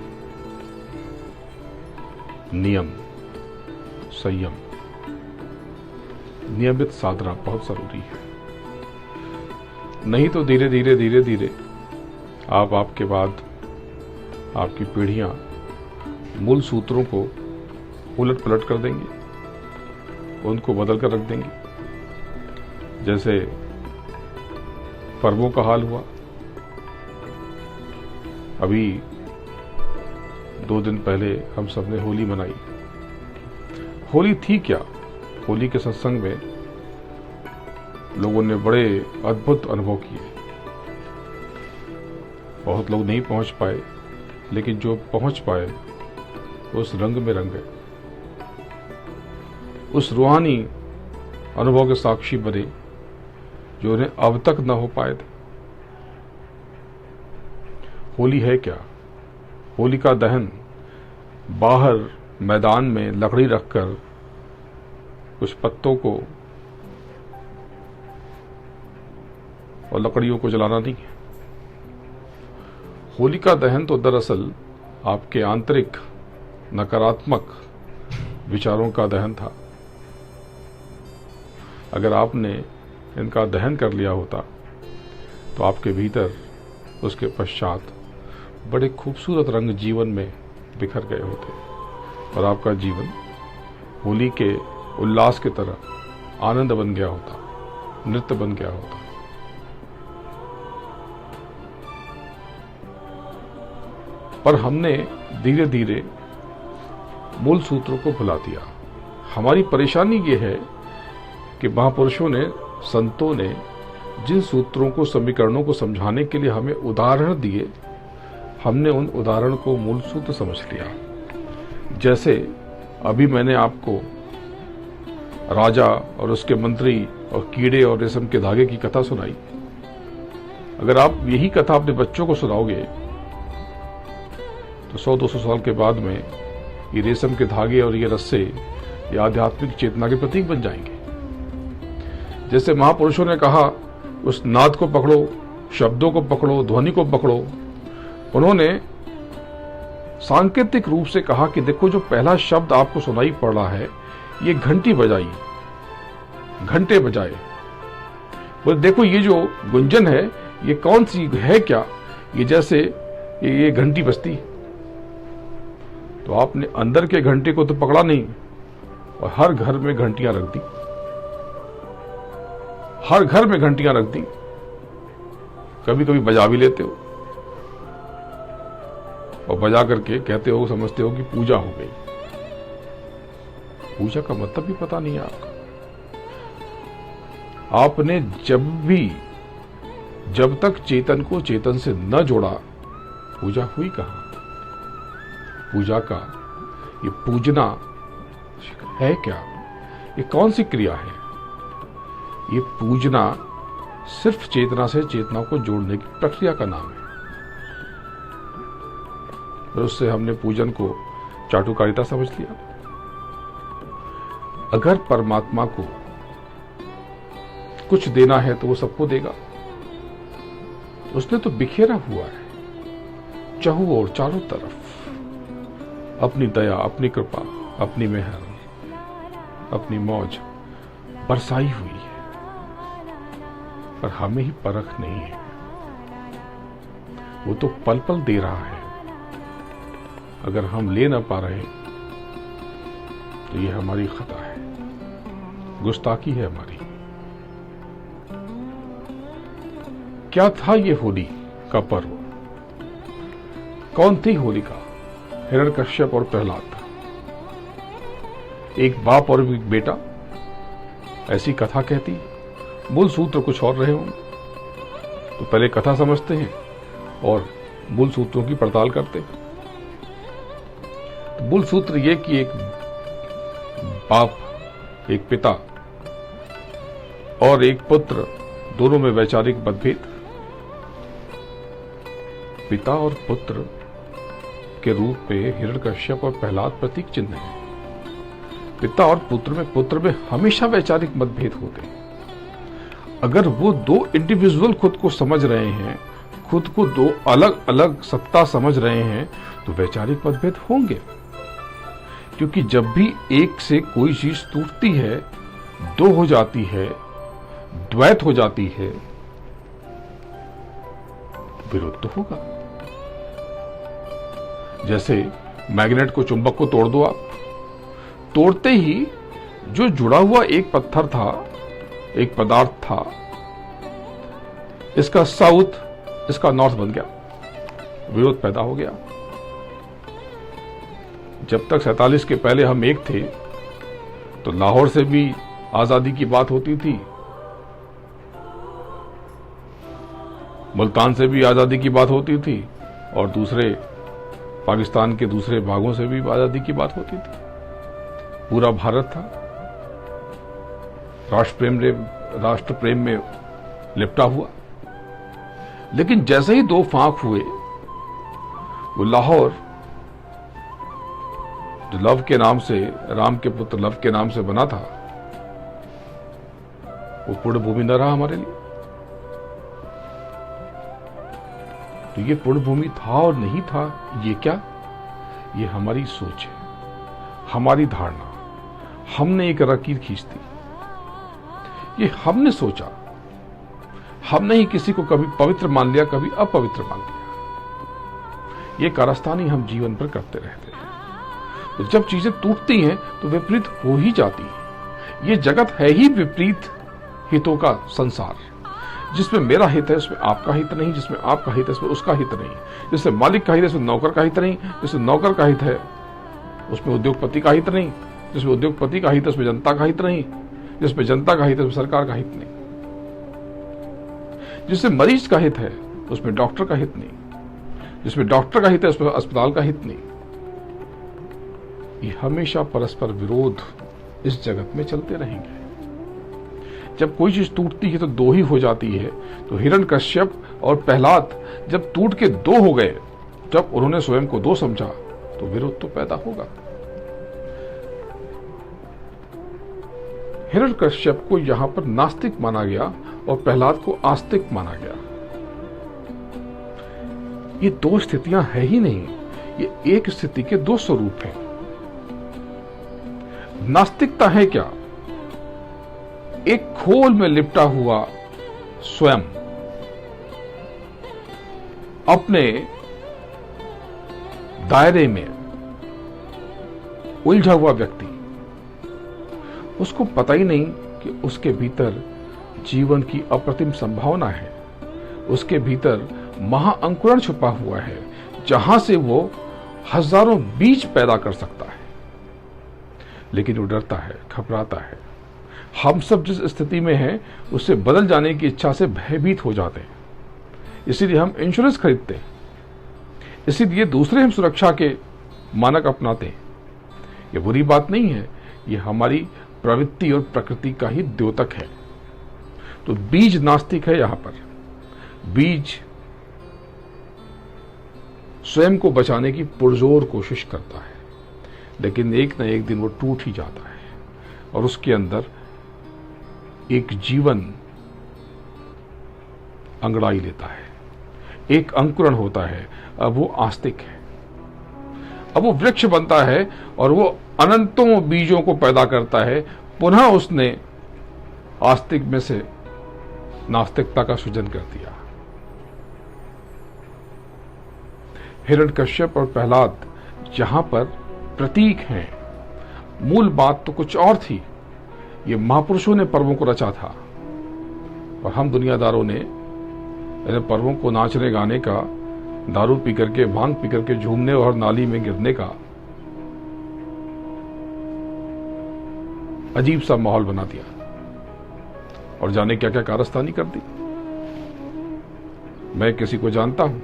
नियम, संयम, नियमित साधना बहुत जरूरी है। नहीं तो धीरे धीरे धीरे धीरे आपके बाद आपकी पीढ़ियां मूल सूत्रों को उलट पलट कर देंगी, उनको बदल कर रख देंगी। जैसे पर्वों का हाल हुआ। अभी 2 दिन पहले हम सबने होली मनाई। होली थी क्या? होली के सत्संग में लोगों ने बड़े अद्भुत अनुभव किए। बहुत लोग नहीं पहुंच पाए, लेकिन जो पहुंच पाए उस रंग में रंग गए, उस रूहानी अनुभव के साक्षी बने जो उन्हें अब तक न हो पाए थे। होली है क्या? होली का दहन बाहर मैदान में लकड़ी रखकर कुछ पत्तों को और लकड़ियों को जलाना नहीं है। होली का दहन तो दरअसल आपके आंतरिक नकारात्मक विचारों का दहन था। अगर आपने इनका दहन कर लिया होता तो आपके भीतर उसके पश्चात बड़े खूबसूरत रंग जीवन में बिखर गए होते और आपका जीवन होली के उल्लास की तरह आनंद बन गया होता, नृत्य बन गया होता। पर हमने धीरे धीरे मूल सूत्रों को भुला दिया। हमारी परेशानी ये है कि महापुरुषों ने, संतों ने जिन सूत्रों को, समीकरणों को समझाने के लिए हमें उदाहरण दिए, हमने उन उदाहरण को मूल सूत्र समझ लिया। जैसे अभी मैंने आपको राजा और उसके मंत्री और कीड़े और रेशम के धागे की कथा सुनाई। अगर आप यही कथा अपने बच्चों को सुनाओगे तो 100-200 साल के बाद में ये रेशम के धागे और ये रस्से ये आध्यात्मिक चेतना के प्रतीक बन जाएंगे। जैसे महापुरुषों ने कहा, उस नाद को पकड़ो, शब्दों को पकड़ो, ध्वनि को पकड़ो। उन्होंने सांकेतिक रूप से कहा कि देखो, जो पहला शब्द आपको सुनाई पड़ रहा है, ये घंटी बजाई, घंटे बजाए, बोले देखो ये जो गुंजन है ये कौन सी है क्या, ये जैसे ये घंटी बजती। तो आपने अंदर के घंटे को तो पकड़ा नहीं और हर घर में घंटियां रख दी, हर घर में घंटियां रख दी। कभी कभी बजा भी लेते हो और बजा करके कहते हो, समझते हो कि पूजा हो गई। पूजा का मतलब भी पता नहीं है आपका। आपने जब तक चेतन को चेतन से न जोड़ा, पूजा हुई कहां? पूजा का ये पूजना है क्या? ये कौन सी क्रिया है? ये पूजना सिर्फ चेतना से चेतना को जोड़ने की प्रक्रिया का नाम है। और उससे हमने पूजन को चाटुकारिता समझ लिया। अगर परमात्मा को कुछ देना है तो वो सबको देगा। उसने तो बिखेरा हुआ है चारों ओर, चारों तरफ अपनी दया, अपनी कृपा, अपनी मेहर, अपनी मौज बरसाई हुई है, पर हमें ही परख नहीं है। वो तो पल पल दे रहा है। अगर हम ले ना पा रहे तो ये हमारी खता है, गुस्ताखी है हमारी। क्या था ये होली का पर्व? कौन थी होलिका? हिरण्यकश्यप और प्रहलाद, एक बाप और एक बेटा, ऐसी कथा कहती। मूल सूत्र कुछ और रहे हों तो पहले कथा समझते हैं और मूल सूत्रों की पड़ताल करते हैं। तो मूल सूत्र यह कि एक बाप, एक पिता और एक पुत्र, दोनों में वैचारिक मतभेद। पिता और पुत्र के रूप में हिरण्यकश्यप और प्रहलाद प्रतीक चिन्ह है। पिता और पुत्र में हमेशा वैचारिक मतभेद होते हैं। अगर वो दो इंडिविजुअल खुद को समझ रहे हैं, खुद को दो अलग अलग सत्ता समझ रहे हैं, तो वैचारिक मतभेद होंगे। क्योंकि जब भी एक से कोई चीज टूटती है, दो हो जाती है, द्वैत हो जाती है, विरोध तो होगा। जैसे मैग्नेट को, चुंबक को तोड़ दो आप, तोड़ते ही जो जुड़ा हुआ एक पत्थर था, एक पदार्थ था, इसका साउथ, इसका नॉर्थ बन गया, विरोध पैदा हो गया। जब तक 47 के पहले हम एक थे तो लाहौर से भी आजादी की बात होती थी, मुल्तान से भी आजादी की बात होती थी, और दूसरे पाकिस्तान के दूसरे भागों से भी आजादी की बात होती थी। पूरा भारत था, राष्ट्र प्रेम में लिपटा हुआ। लेकिन जैसे ही दो फांक हुए, वो लाहौर जो लव के नाम से, राम के पुत्र लव के नाम से बना था, वो पूर्ण भूमि न रहा हमारे लिए। तो ये पूर्ण भूमि था और नहीं था, ये क्या? ये हमारी सोच है, हमारी धारणा। हमने एक लकीर खींच दी, ये हमने सोचा। हमने ही किसी को कभी पवित्र मान लिया, कभी अपवित्र मान लिया। ये कारस्तानी हम जीवन पर करते रहते हैं। तो जब चीजें टूटती हैं तो विपरीत हो ही जाती है। ये जगत है ही विपरीत हितों का संसार, जिसमें मेरा हित है उसमें आपका हित नहीं, जिसमें आपका हित है उसमें उसका हित नहीं, जिसमें मालिक का हित है उसमें नौकर का हित नहीं, जिसमें नौकर का हित है उसमें उद्योगपति का हित नहीं, जिसमें उद्योगपति का हित है उसमें जनता का हित नहीं, जिसमें जनता का हित है उसमें सरकार का हित नहीं, जिसमें मरीज का हित है उसमें डॉक्टर का हित नहीं, जिसमें डॉक्टर का हित है उसमें अस्पताल का हित नहीं। ये हमेशा परस्पर विरोध इस जगत में चलते रहेंगे। जब कोई चीज टूटती है तो दो ही हो जाती है। तो हिरण्यकश्यप और प्रहलाद जब टूट के दो हो गए, जब उन्होंने स्वयं को दो समझा, तो विरोध तो पैदा होगा। हिरण्यकश्यप को यहां पर नास्तिक माना गया और प्रहलाद को आस्तिक माना गया। ये दो स्थितियां है ही नहीं, ये एक स्थिति के दो स्वरूप हैं। नास्तिकता है क्या? एक खोल में लिपटा हुआ स्वयं अपने दायरे में उलझा हुआ व्यक्ति, उसको पता ही नहीं कि उसके भीतर जीवन की अप्रतिम संभावना है, उसके भीतर महाअंकुरण छुपा हुआ है, जहां से वो हजारों बीज पैदा कर सकता है। लेकिन वो डरता है, घबराता है। हम सब जिस स्थिति में हैं उससे बदल जाने की इच्छा से भयभीत हो जाते हैं। इसीलिए हम इंश्योरेंस खरीदते हैं, इसीलिए दूसरे हम सुरक्षा के मानक अपनाते हैं। ये बुरी बात नहीं है, ये हमारी प्रवृत्ति और प्रकृति का ही द्योतक है। तो बीज नास्तिक है। यहां पर बीज स्वयं को बचाने की पुरजोर कोशिश करता है, लेकिन एक न एक दिन वो टूट ही जाता है और उसके अंदर एक जीवन अंगड़ाई लेता है, एक अंकुरण होता है। अब वो आस्तिक है, अब वो वृक्ष बनता है और वो अनंतों बीजों को पैदा करता है। पुनः उसने आस्तिक में से नास्तिकता का सृजन कर दिया। हिरण्यकश्यप और प्रहलाद जहां पर प्रतीक हैं, मूल बात तो कुछ और थी। ये महापुरुषों ने पर्वों को रचा था और हम दुनियादारों ने पर्वों को नाचने गाने का, दारू पी करके, भांग पी करके झूमने और नाली में गिरने का अजीब सा माहौल बना दिया और जाने क्या क्या कारस्तानी कर दी। मैं किसी को जानता हूं,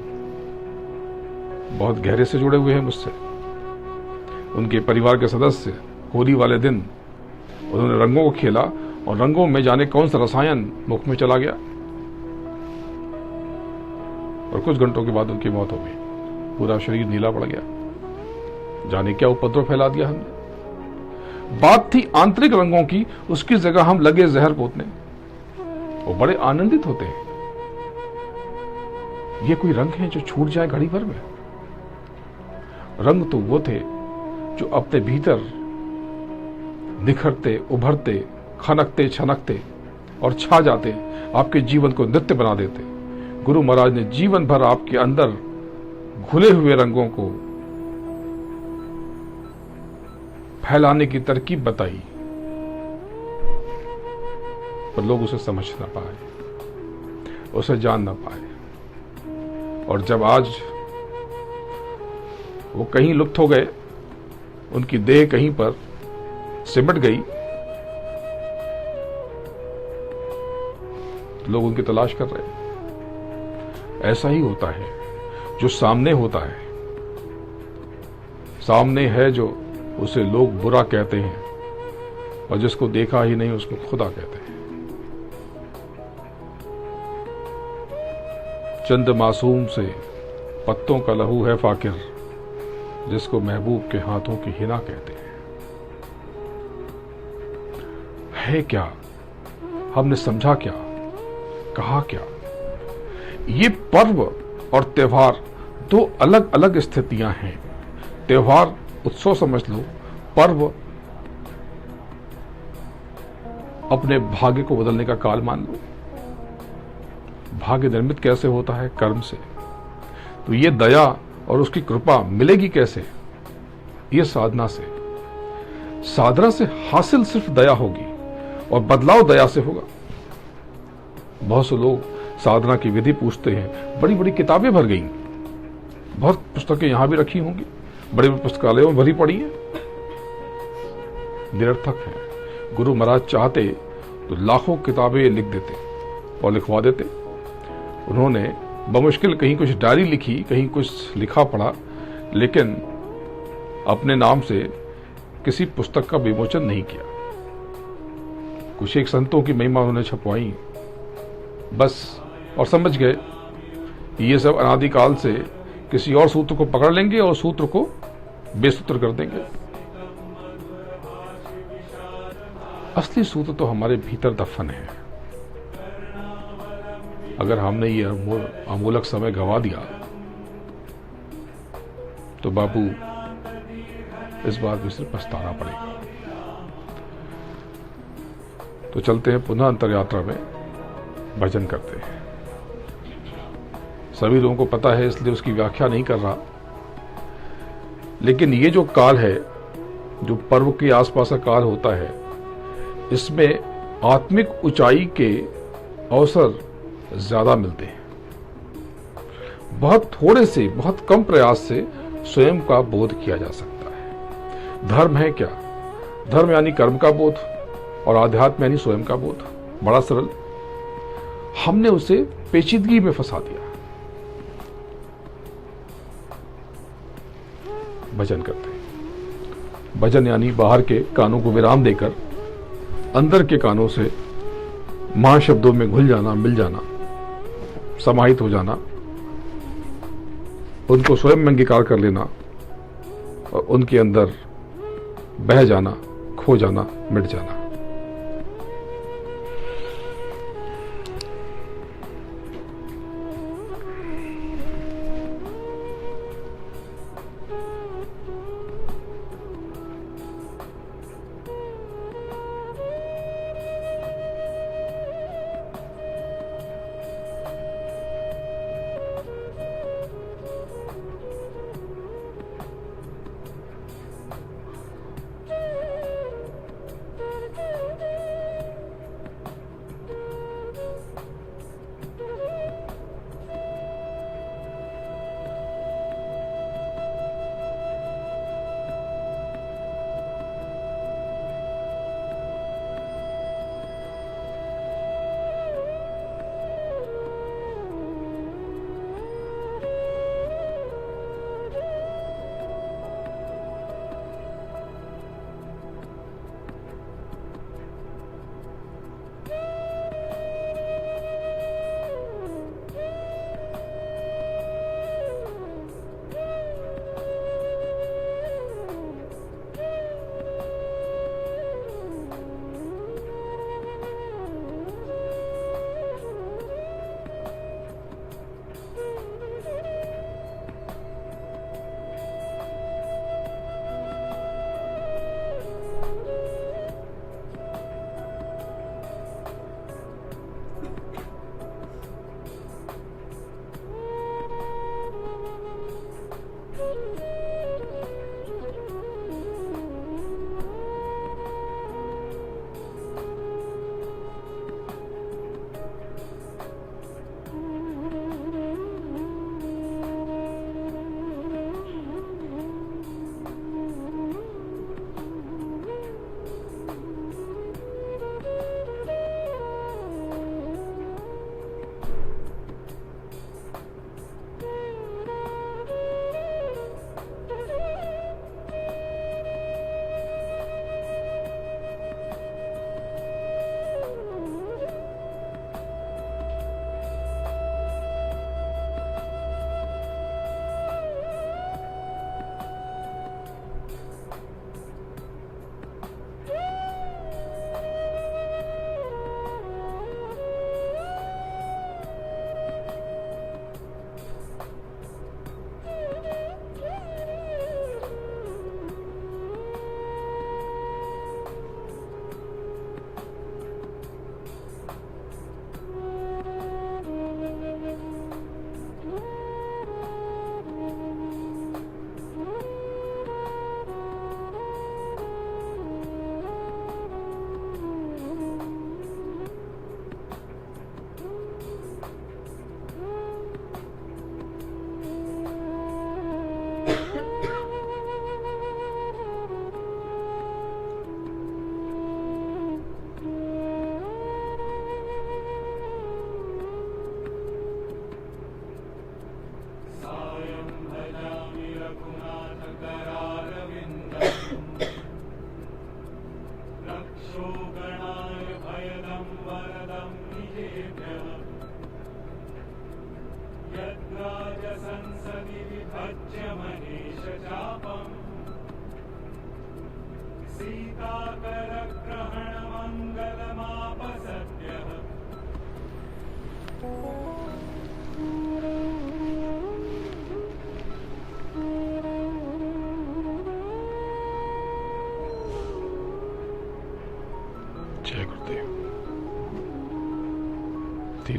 बहुत गहरे से जुड़े हुए हैं मुझसे। उनके परिवार के सदस्य होली वाले दिन उन्होंने रंगों को खेला और रंगों में जाने कौन सा रसायन मुख में चला गया और कुछ घंटों के बाद उनकी मौत हो गई। पूरा शरीर नीला पड़ गया। जाने क्या उपद्रव फैला दिया हमने। बात थी आंतरिक रंगों की, उसकी जगह हम लगे जहर पोतने। वो बड़े आनंदित होते हैं। ये कोई रंग है जो छूट जाए घड़ी भर में? रंग तो वो थे जो अपने भीतर निखरते, उभरते, खनकते, छनकते और छा जाते, आपके जीवन को नृत्य बना देते। गुरु महाराज ने जीवन भर आपके अंदर घुले हुए रंगों को फैलाने की तरकीब बताई, पर लोग उसे समझ ना पाए, उसे जान ना पाए। और जब आज वो कहीं लुप्त हो गए, उनकी देह कहीं पर सिमट गई, लोग उनकी तलाश कर रहे हैं। ऐसा ही होता है। जो सामने होता है, सामने है जो, उसे लोग बुरा कहते हैं और जिसको देखा ही नहीं उसको खुदा कहते हैं। चंद मासूम से पत्तों का लहू है फाकिर, जिसको महबूब के हाथों की हिना कहते हैं। है क्या? हमने समझा क्या? कहा क्या? ये पर्व और त्योहार दो अलग अलग स्थितियां हैं। त्योहार उत्सव समझ लो, पर्व अपने भाग्य को बदलने का काल मान लो। भाग्य निर्मित कैसे होता है? कर्म से। तो ये दया और उसकी कृपा मिलेगी कैसे? ये साधना से। साधना से हासिल सिर्फ दया होगी और बदलाव दया से होगा। बहुत से लोग साधना की विधि पूछते हैं, बड़ी बड़ी किताबें भर गई, बहुत पुस्तकें यहां भी रखी होंगी, बड़े बड़े पुस्तकालयों में भरी पड़ी है, निरर्थक है। गुरु महाराज चाहते तो लाखों किताबें लिख देते और लिखवा देते। उन्होंने बमुश्किल कहीं कुछ डायरी लिखी, कहीं कुछ लिखा पढ़ा, लेकिन अपने नाम से किसी पुस्तक का विमोचन नहीं किया। कुछ एक संतों की महिमा उन्होंने छपवाई बस, और समझ गए ये सब अनादिकाल से किसी और सूत्र को पकड़ लेंगे और सूत्र को बेसूत्र कर देंगे। असली सूत्र तो हमारे भीतर दफन है। अगर हमने ये अमूलक समय गंवा दिया तो बाबू इस बात में सिर्फ पछताना पड़ेगा। तो चलते हैं पुनः अंतर यात्रा में। भजन करते हैं। सभी लोगों को पता है, इसलिए उसकी व्याख्या नहीं कर रहा। लेकिन ये जो काल है, जो पर्व के आसपास का काल होता है, इसमें आत्मिक ऊंचाई के अवसर ज्यादा मिलते हैं। बहुत थोड़े से, बहुत कम प्रयास से स्वयं का बोध किया जा सकता है। धर्म है क्या? धर्म यानी कर्म का बोध, और आध्यात्म यानी स्वयं का बोध। बड़ा सरल। हमने उसे पेचीदगी में फंसा दिया। भजन करते हैं। भजन यानी बाहर के कानों को विराम देकर अंदर के कानों से महाशब्दों में घुल जाना, मिल जाना, समाहित हो जाना, उनको स्वयं में अंगीकार कर लेना और उनके अंदर बह जाना, खो जाना, मिट जाना।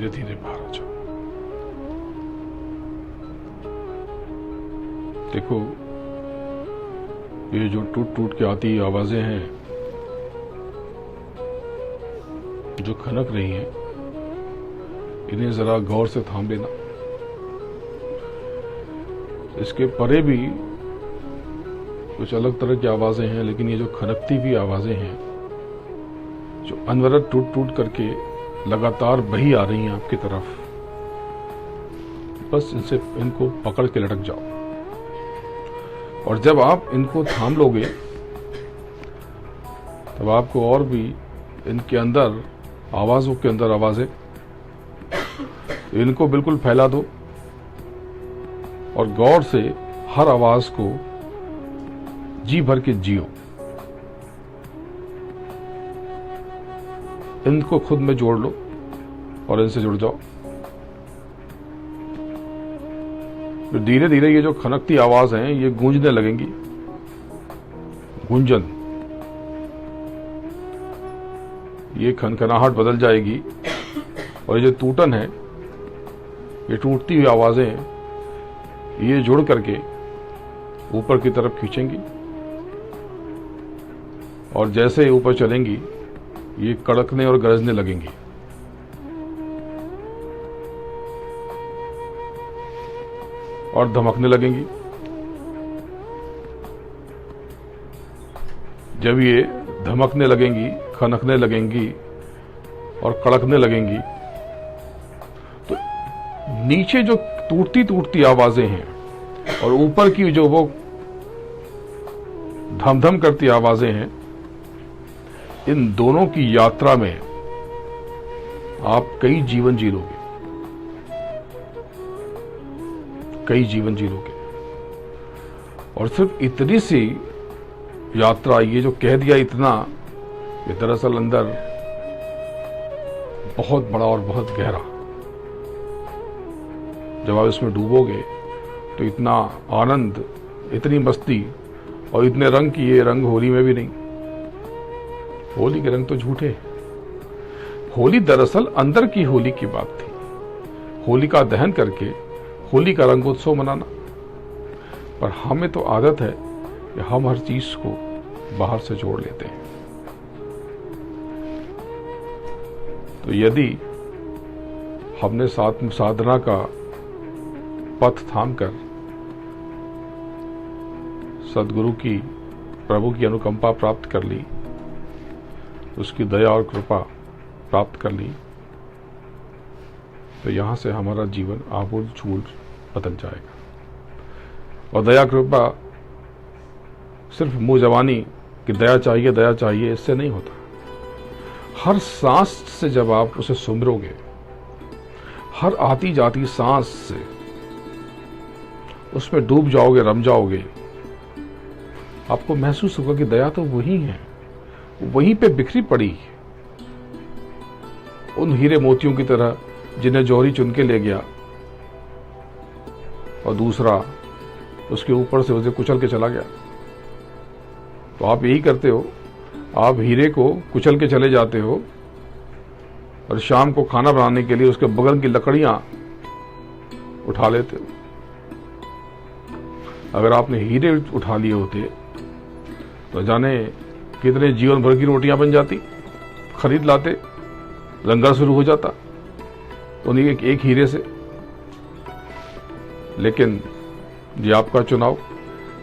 धीरे धीरे बाहर आ जाओ। देखो, ये जो टूट टूट के आती आवाजें हैं, जो खनक रही हैं, इन्हें जरा गौर से थाम लेना। इसके परे भी कुछ अलग तरह की आवाजें हैं, लेकिन ये जो खनकती हुई आवाजें हैं, जो अनवरत टूट टूट करके लगातार बही आ रही हैं आपकी तरफ, बस इनको पकड़ के लटक जाओ। और जब आप इनको थाम लोगे, तब आपको और भी इनके अंदर आवाजों के अंदर आवाजें, इनको बिल्कुल फैला दो और गौर से हर आवाज को जी भर के जियो। इनको खुद में जोड़ लो और इनसे जुड़ जाओ। फिर धीरे धीरे ये जो खनकती आवाज हैं, ये गूंजने लगेंगी। गूंजन, ये खनखनाहट बदल जाएगी और ये जो टूटन है, ये टूटती हुई आवाजें हैं, ये जुड़ करके ऊपर की तरफ खींचेंगी और जैसे ऊपर चलेंगी, ये कड़कने और गरजने लगेंगी। और धमकने लगेंगी। जब ये धमकने लगेंगी, खनकने लगेंगी और कड़कने लगेंगी, तो नीचे जो टूटती टूटती आवाजें हैं और ऊपर की जो वो धम-धम करती आवाजें हैं, इन दोनों की यात्रा में आप कई जीवन जी लोगे, कई जीवन जी लोगे। और सिर्फ इतनी सी यात्रा, ये जो कह दिया इतना, ये दरअसल अंदर बहुत बड़ा और बहुत गहरा। जब आप इसमें डूबोगे तो इतना आनंद, इतनी मस्ती और इतने रंग की ये रंग होली में भी नहीं। होली के रंग तो झूठे। होली दरअसल अंदर की होली की बात थी। होली का दहन करके होली का रंगोत्सव मनाना। पर हमें तो आदत है कि हम हर चीज को बाहर से जोड़ लेते हैं। तो यदि हमने साधना का पथ थामकर सदगुरु की, प्रभु की अनुकंपा प्राप्त कर ली, उसकी दया और कृपा प्राप्त कर ली, तो यहां से हमारा जीवन आबूल चूल बदल जाएगा। और दया कृपा सिर्फ मुंह जवानी कि दया चाहिए, इससे नहीं होता। हर सांस से जब आप उसे सुमरोगे, हर आती जाती सांस से उसमें डूब जाओगे, रम जाओगे, आपको महसूस होगा कि दया तो वही है, वहीं पे बिखरी पड़ी है, उन हीरे मोतियों की तरह जिन्हें जौहरी चुन के ले गया और दूसरा उसके ऊपर से उसे कुचल के चला गया। तो आप यही करते हो, आप हीरे को कुचल के चले जाते हो और शाम को खाना बनाने के लिए उसके बगल की लकड़ियां उठा लेते हो। अगर आपने हीरे उठा लिए होते तो जाने कितने जीवन भर की रोटियां बन जाती, खरीद लाते, लंगर शुरू हो जाता उन्हीं एक हीरे से। लेकिन ये आपका चुनाव।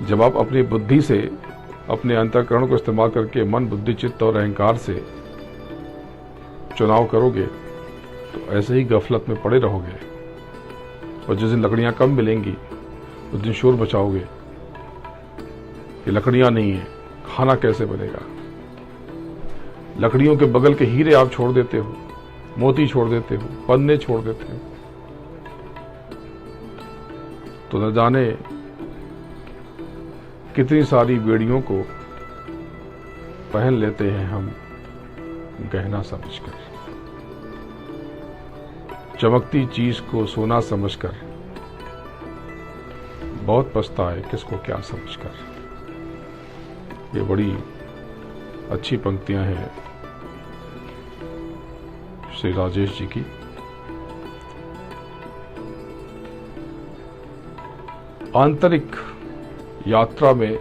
जब आप अपनी बुद्धि से, अपने अंतःकरण को इस्तेमाल करके मन, बुद्धि, चित्त और अहंकार से चुनाव करोगे, तो ऐसे ही गफलत में पड़े रहोगे। और जिस दिन लकड़ियां कम मिलेंगी, उस दिन शोर बचाओगे कि लकड़ियां नहीं है, खाना कैसे बनेगा। लकड़ियों के बगल के हीरे आप छोड़ देते हो, मोती छोड़ देते हो, पन्ने छोड़ देते हो। तो न जाने कितनी सारी बेड़ियों को पहन लेते हैं हम गहना समझकर, चमकती चीज को सोना समझकर, बहुत पछताए किसको क्या समझकर। ये बड़ी अच्छी पंक्तियां हैं श्री राजेश जी की। आंतरिक यात्रा में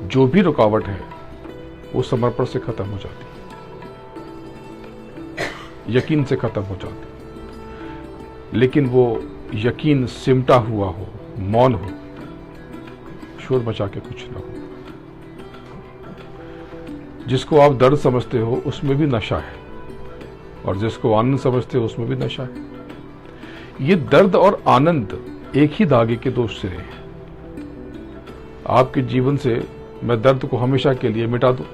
जो भी रुकावट है वो समर्पण से खत्म हो जाती, यकीन से खत्म हो जाती। लेकिन वो यकीन सिमटा हुआ हो, मौन हो, शोर मचा के कुछ ना हो। जिसको आप दर्द समझते हो उसमें भी नशा है, और जिसको आनंद समझते हो उसमें भी नशा है। ये दर्द और आनंद एक ही धागे के दो सिरे हैं। आपके जीवन से मैं दर्द को हमेशा के लिए मिटा दूं,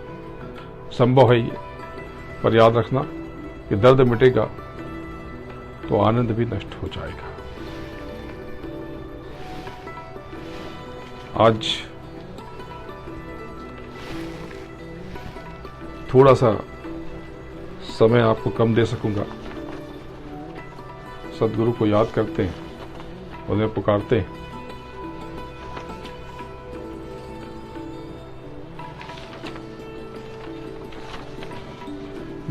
संभव है ये, पर याद रखना कि दर्द मिटेगा तो आनंद भी नष्ट हो जाएगा। आज थोड़ा सा समय आपको कम दे सकूंगा। सदगुरु को याद करते हैं, उन्हें पुकारते हैं।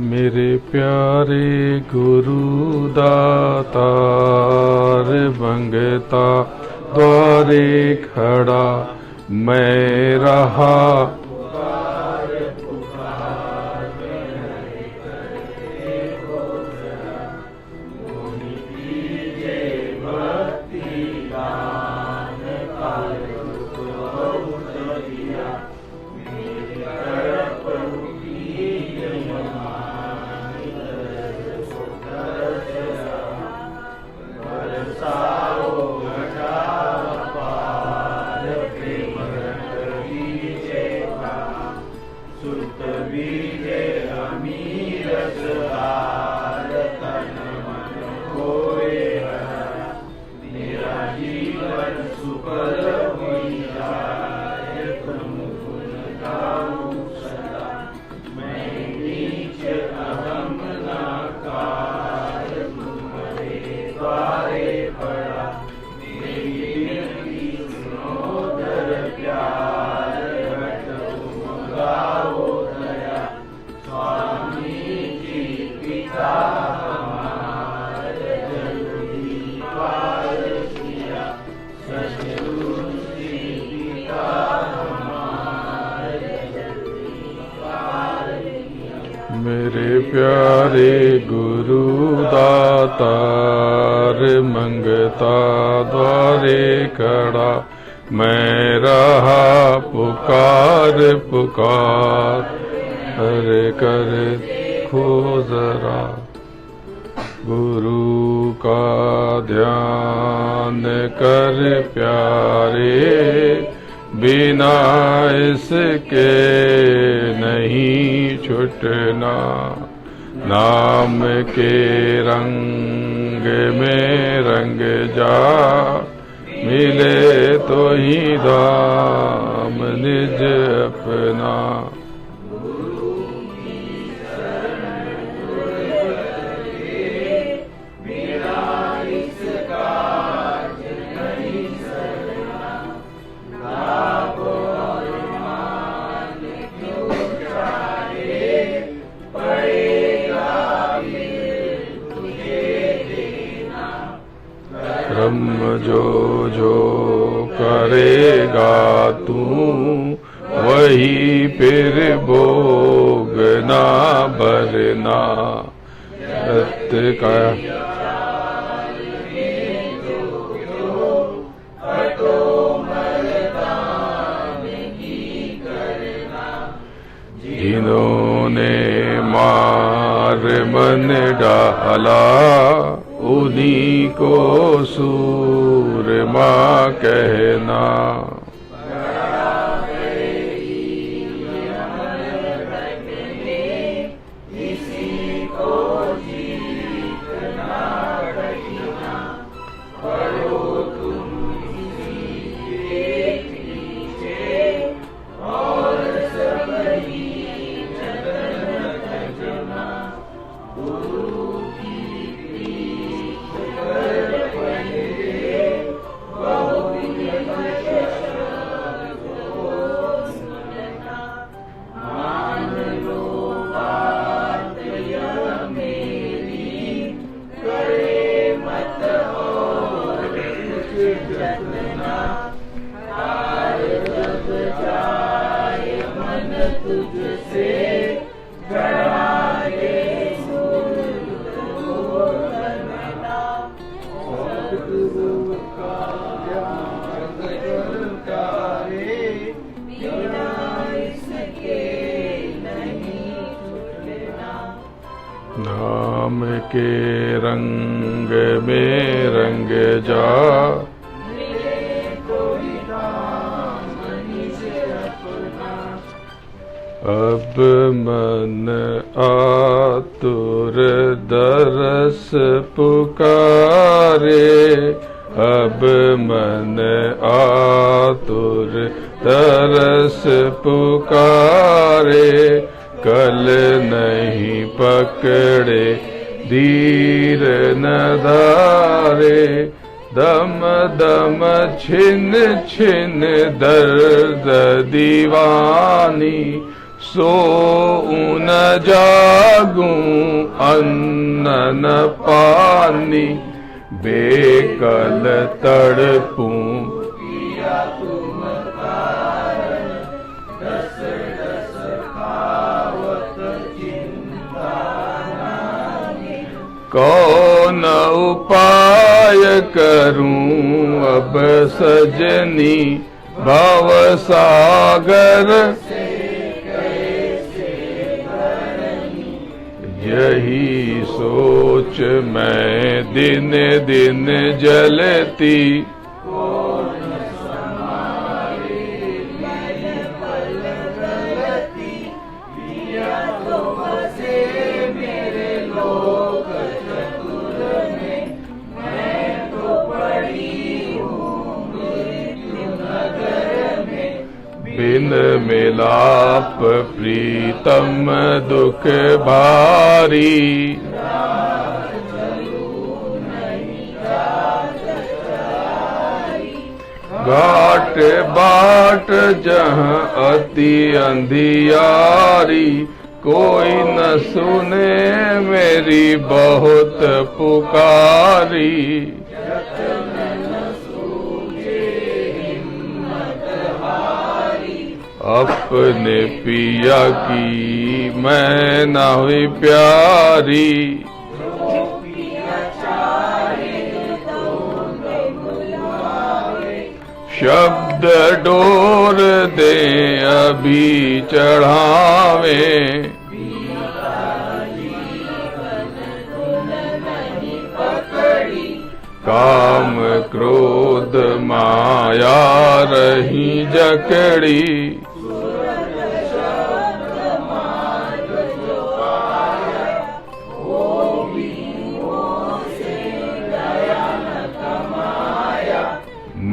मेरे प्यारे गुरु दातार, मंगता द्वारे खड़ा मैं रहा, मेरे प्यारे गुरु दातार, मंगता द्वारे खड़ा मैं रहा, पुकार पुकार हरे कर खो जरा। गुरु का ध्यान कर प्यारे, बिना इसके नहीं छुटना। नाम के रंग में रंग जा, मिले तो ही धाम निज अपना। ब्रह्म जो जो करेगा तू, वही फिर भोगना भरना। सत्य का जिन्होंने मार मन डाला, उन्हीं को सूरमा कहना।
बहु
नाम के रंग में रंग जा, अब मन आतुर दरस पुकारे, अब मन आतुर दरस पुकारे, कल नहीं पकड़े धीर न धारे, दम दम छिन छिन दर्द दीवानी, सो न जागूं अन्न न पानी, बेकल तड़पूं कौन उपाय करूं अब सजनी, भव सागर यही सोच मैं दिन दिन जलती, बिन मिलाप प्रीतम दुख भारी, घाट बाट जहाँ अति अंधियारी, कोई न सुने मेरी बहुत पुकारी, अपने पिया की मैं ना हुई प्यारी, शब्द डोर दे अभी चढ़ावे, काम क्रोध माया रही जकड़ी,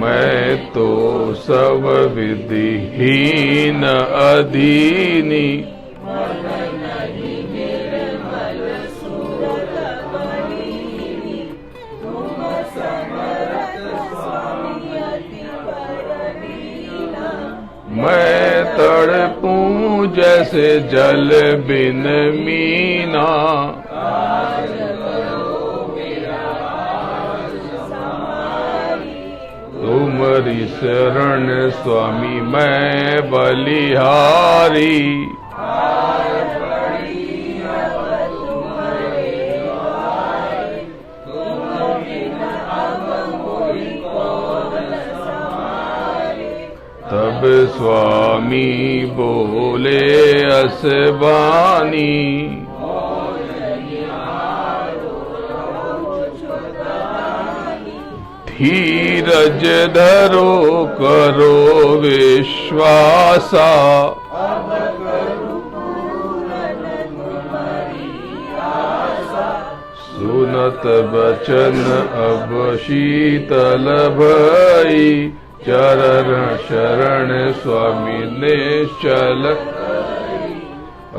मैं तो सब विधिहीन अधीनी, मैं तड़पूं जैसे जल बिन मीना, तुम्हारी शरण स्वामी मैं बलिहारी, तब स्वामी बोले असबानी, धीरज धरो करो विश्वासा, सुनत बचन अब शीतल भई, चरण शरण स्वामी निश्चल,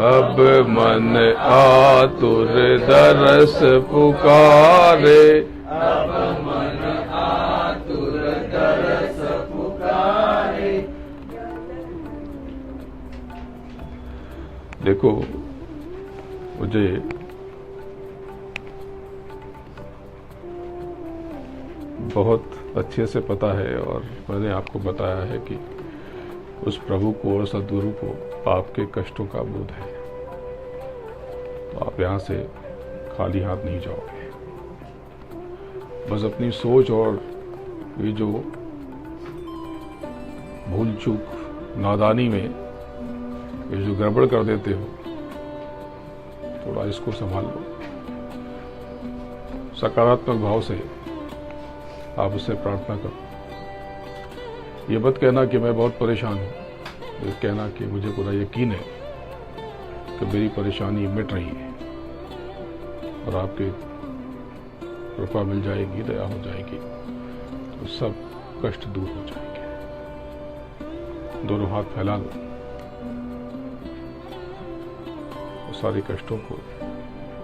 अब मन आतुर दरस पुकारे, देखो मुझे बहुत अच्छे से पता है और मैंने आपको बताया है कि उस प्रभु को और सद्गुरु को आपके कष्टों का बोध है, तो आप यहाँ से खाली हाथ नहीं जाओगे। बस अपनी सोच और ये जो भूल चूक नादानी में ये जो गड़बड़ कर देते हो, थोड़ा इसको संभाल लो। सकारात्मक भाव से आप उससे प्रार्थना करो। ये मत कहना कि मैं बहुत परेशान हूं, ये कहना कि मुझे पूरा यकीन है कि मेरी परेशानी मिट रही है और आपके कृपा मिल जाएगी, दया हो जाएगी, तो सब कष्ट दूर हो जाएंगे। दोनों हाथ फैला लो, सारे कष्टों को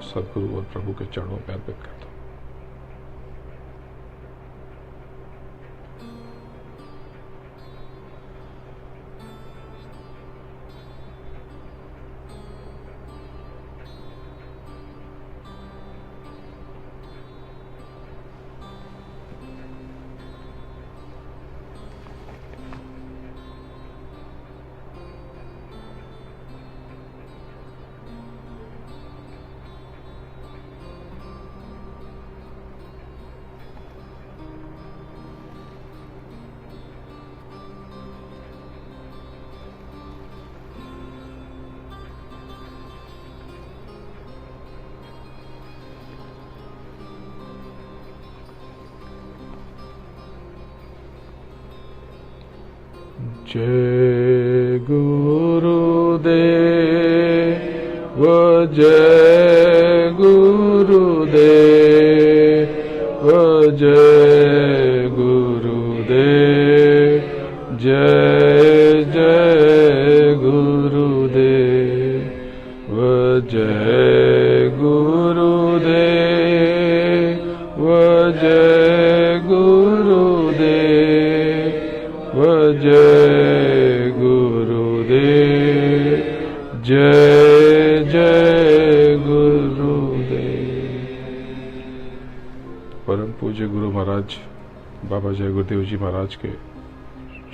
सदगुरु और प्रभु के चरणों में अर्पित कर दो। जय गुरुदेव, जय गुरुदेव, जय गुरुदेव, जय जय गुरुदेव, जय गुरुदेव, जय गुरुदेव, जय गुरुदेव, जय जय गुरुदेव। परम पूज्य गुरु महाराज बाबा जय गुरुदेव जी महाराज के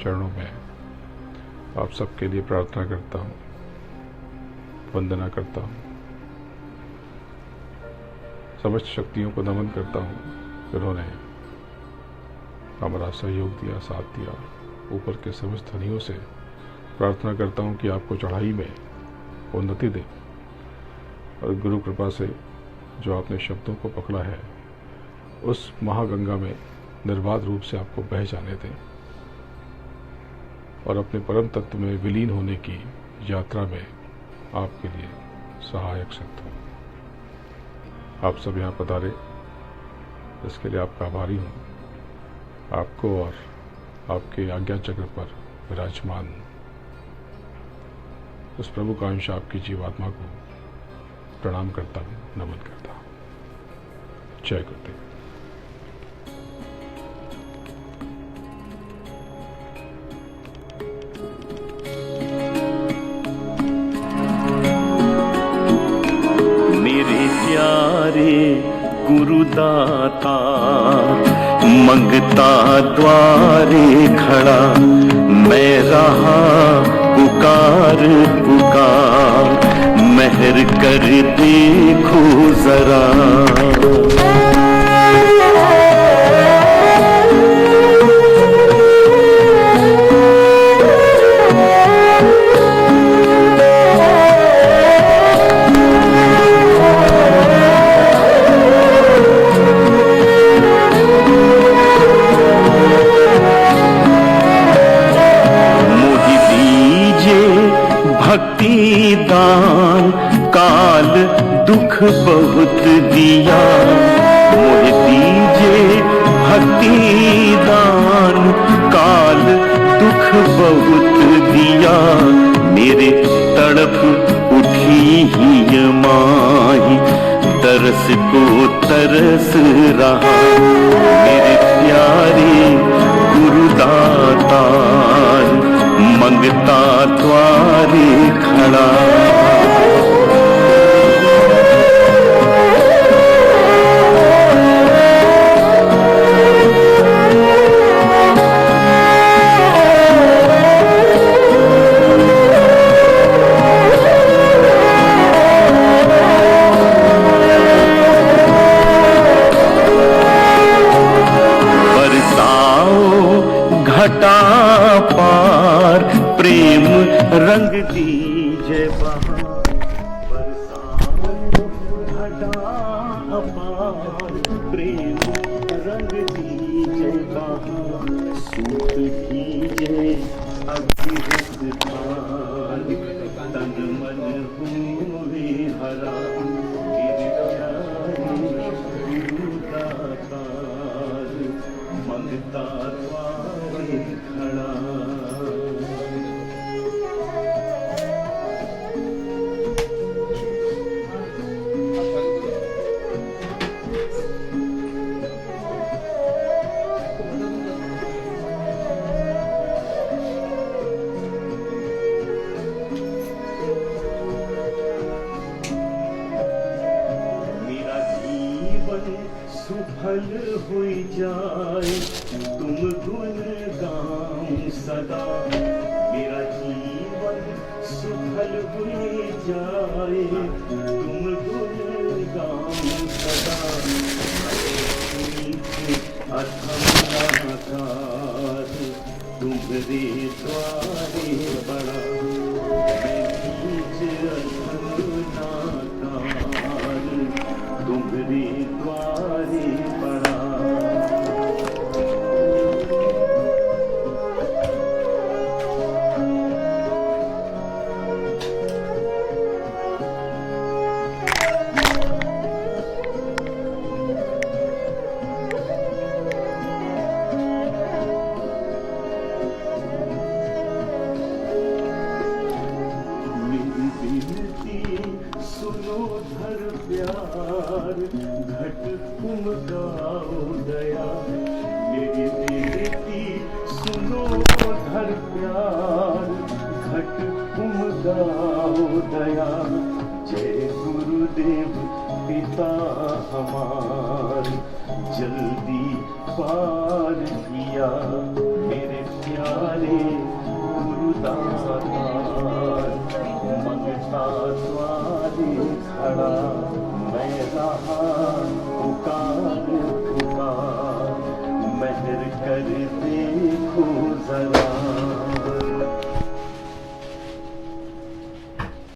चरणों में आप सबके लिए प्रार्थना करता हूँ, वंदना करता हूँ, समस्त शक्तियों को नमन करता हूँ। उन्होंने हमारा सहयोग दिया, साथ दिया। ऊपर के समस्त धनियों से प्रार्थना करता हूँ कि आपको चढ़ाई में उन्नति दे और गुरु कृपा से जो आपने शब्दों को पकड़ा है उस महागंगा में निर्बाध रूप से आपको बह जाने दें और अपने परम तत्व में विलीन होने की यात्रा में आपके लिए सहायक सिद्ध हो। आप सब यहाँ पधारे, इसके लिए आपका आभारी हूँ। आपको और आपके आज्ञा चक्र पर विराजमान उस प्रभु का अंश आपकी जीवात्मा को प्रणाम करता हूँ, नमन करता हूँ। जय गुरुदेव।
मेरे प्यारे गुरुदाता, मंगता द्वारे खड़ा, मैं रहा पुकार पुकार, मेहर कर देखो जरा। भक्ति दान काल दुख बहुत दिया, मोह दीजे भक्ति दान काल दुख बहुत दिया। मेरे तड़प उठी ही माही, तरस को तरस रहा। मेरे प्यारे गुरुदाता, मंगता द्वारे खड़ा। घटा पार प्रेम रंग दीजे बहार बरसात घटा पार प्रेम रंग दीजे बहार सूख कीजे अभिरस थार तन मन हुए हरा मंगता द्वारे खड़ा मेरा जीवन सुफल हो जाए तुम गुण गाऊं सदा मेरा जीवन सुफल हो जाए तुम गुण गाऊं सदा अथम नाकार तुम्हारे द्वारे बड़ा मैं नीच अथम नाकार तुम्हारे द्वारे बड़ा सुनो धर प्यार घट तुम गाओ दया मेरी बेटी सुनो धर प्यार घट तुम गाओ दया जय गुरुदेव पिता हमार जल्दी पार किया मेरे प्यारे गुरुदाता मंगता द्वारे खड़ा मैं रहा पुकार पुकार मेहर कर देखो जरा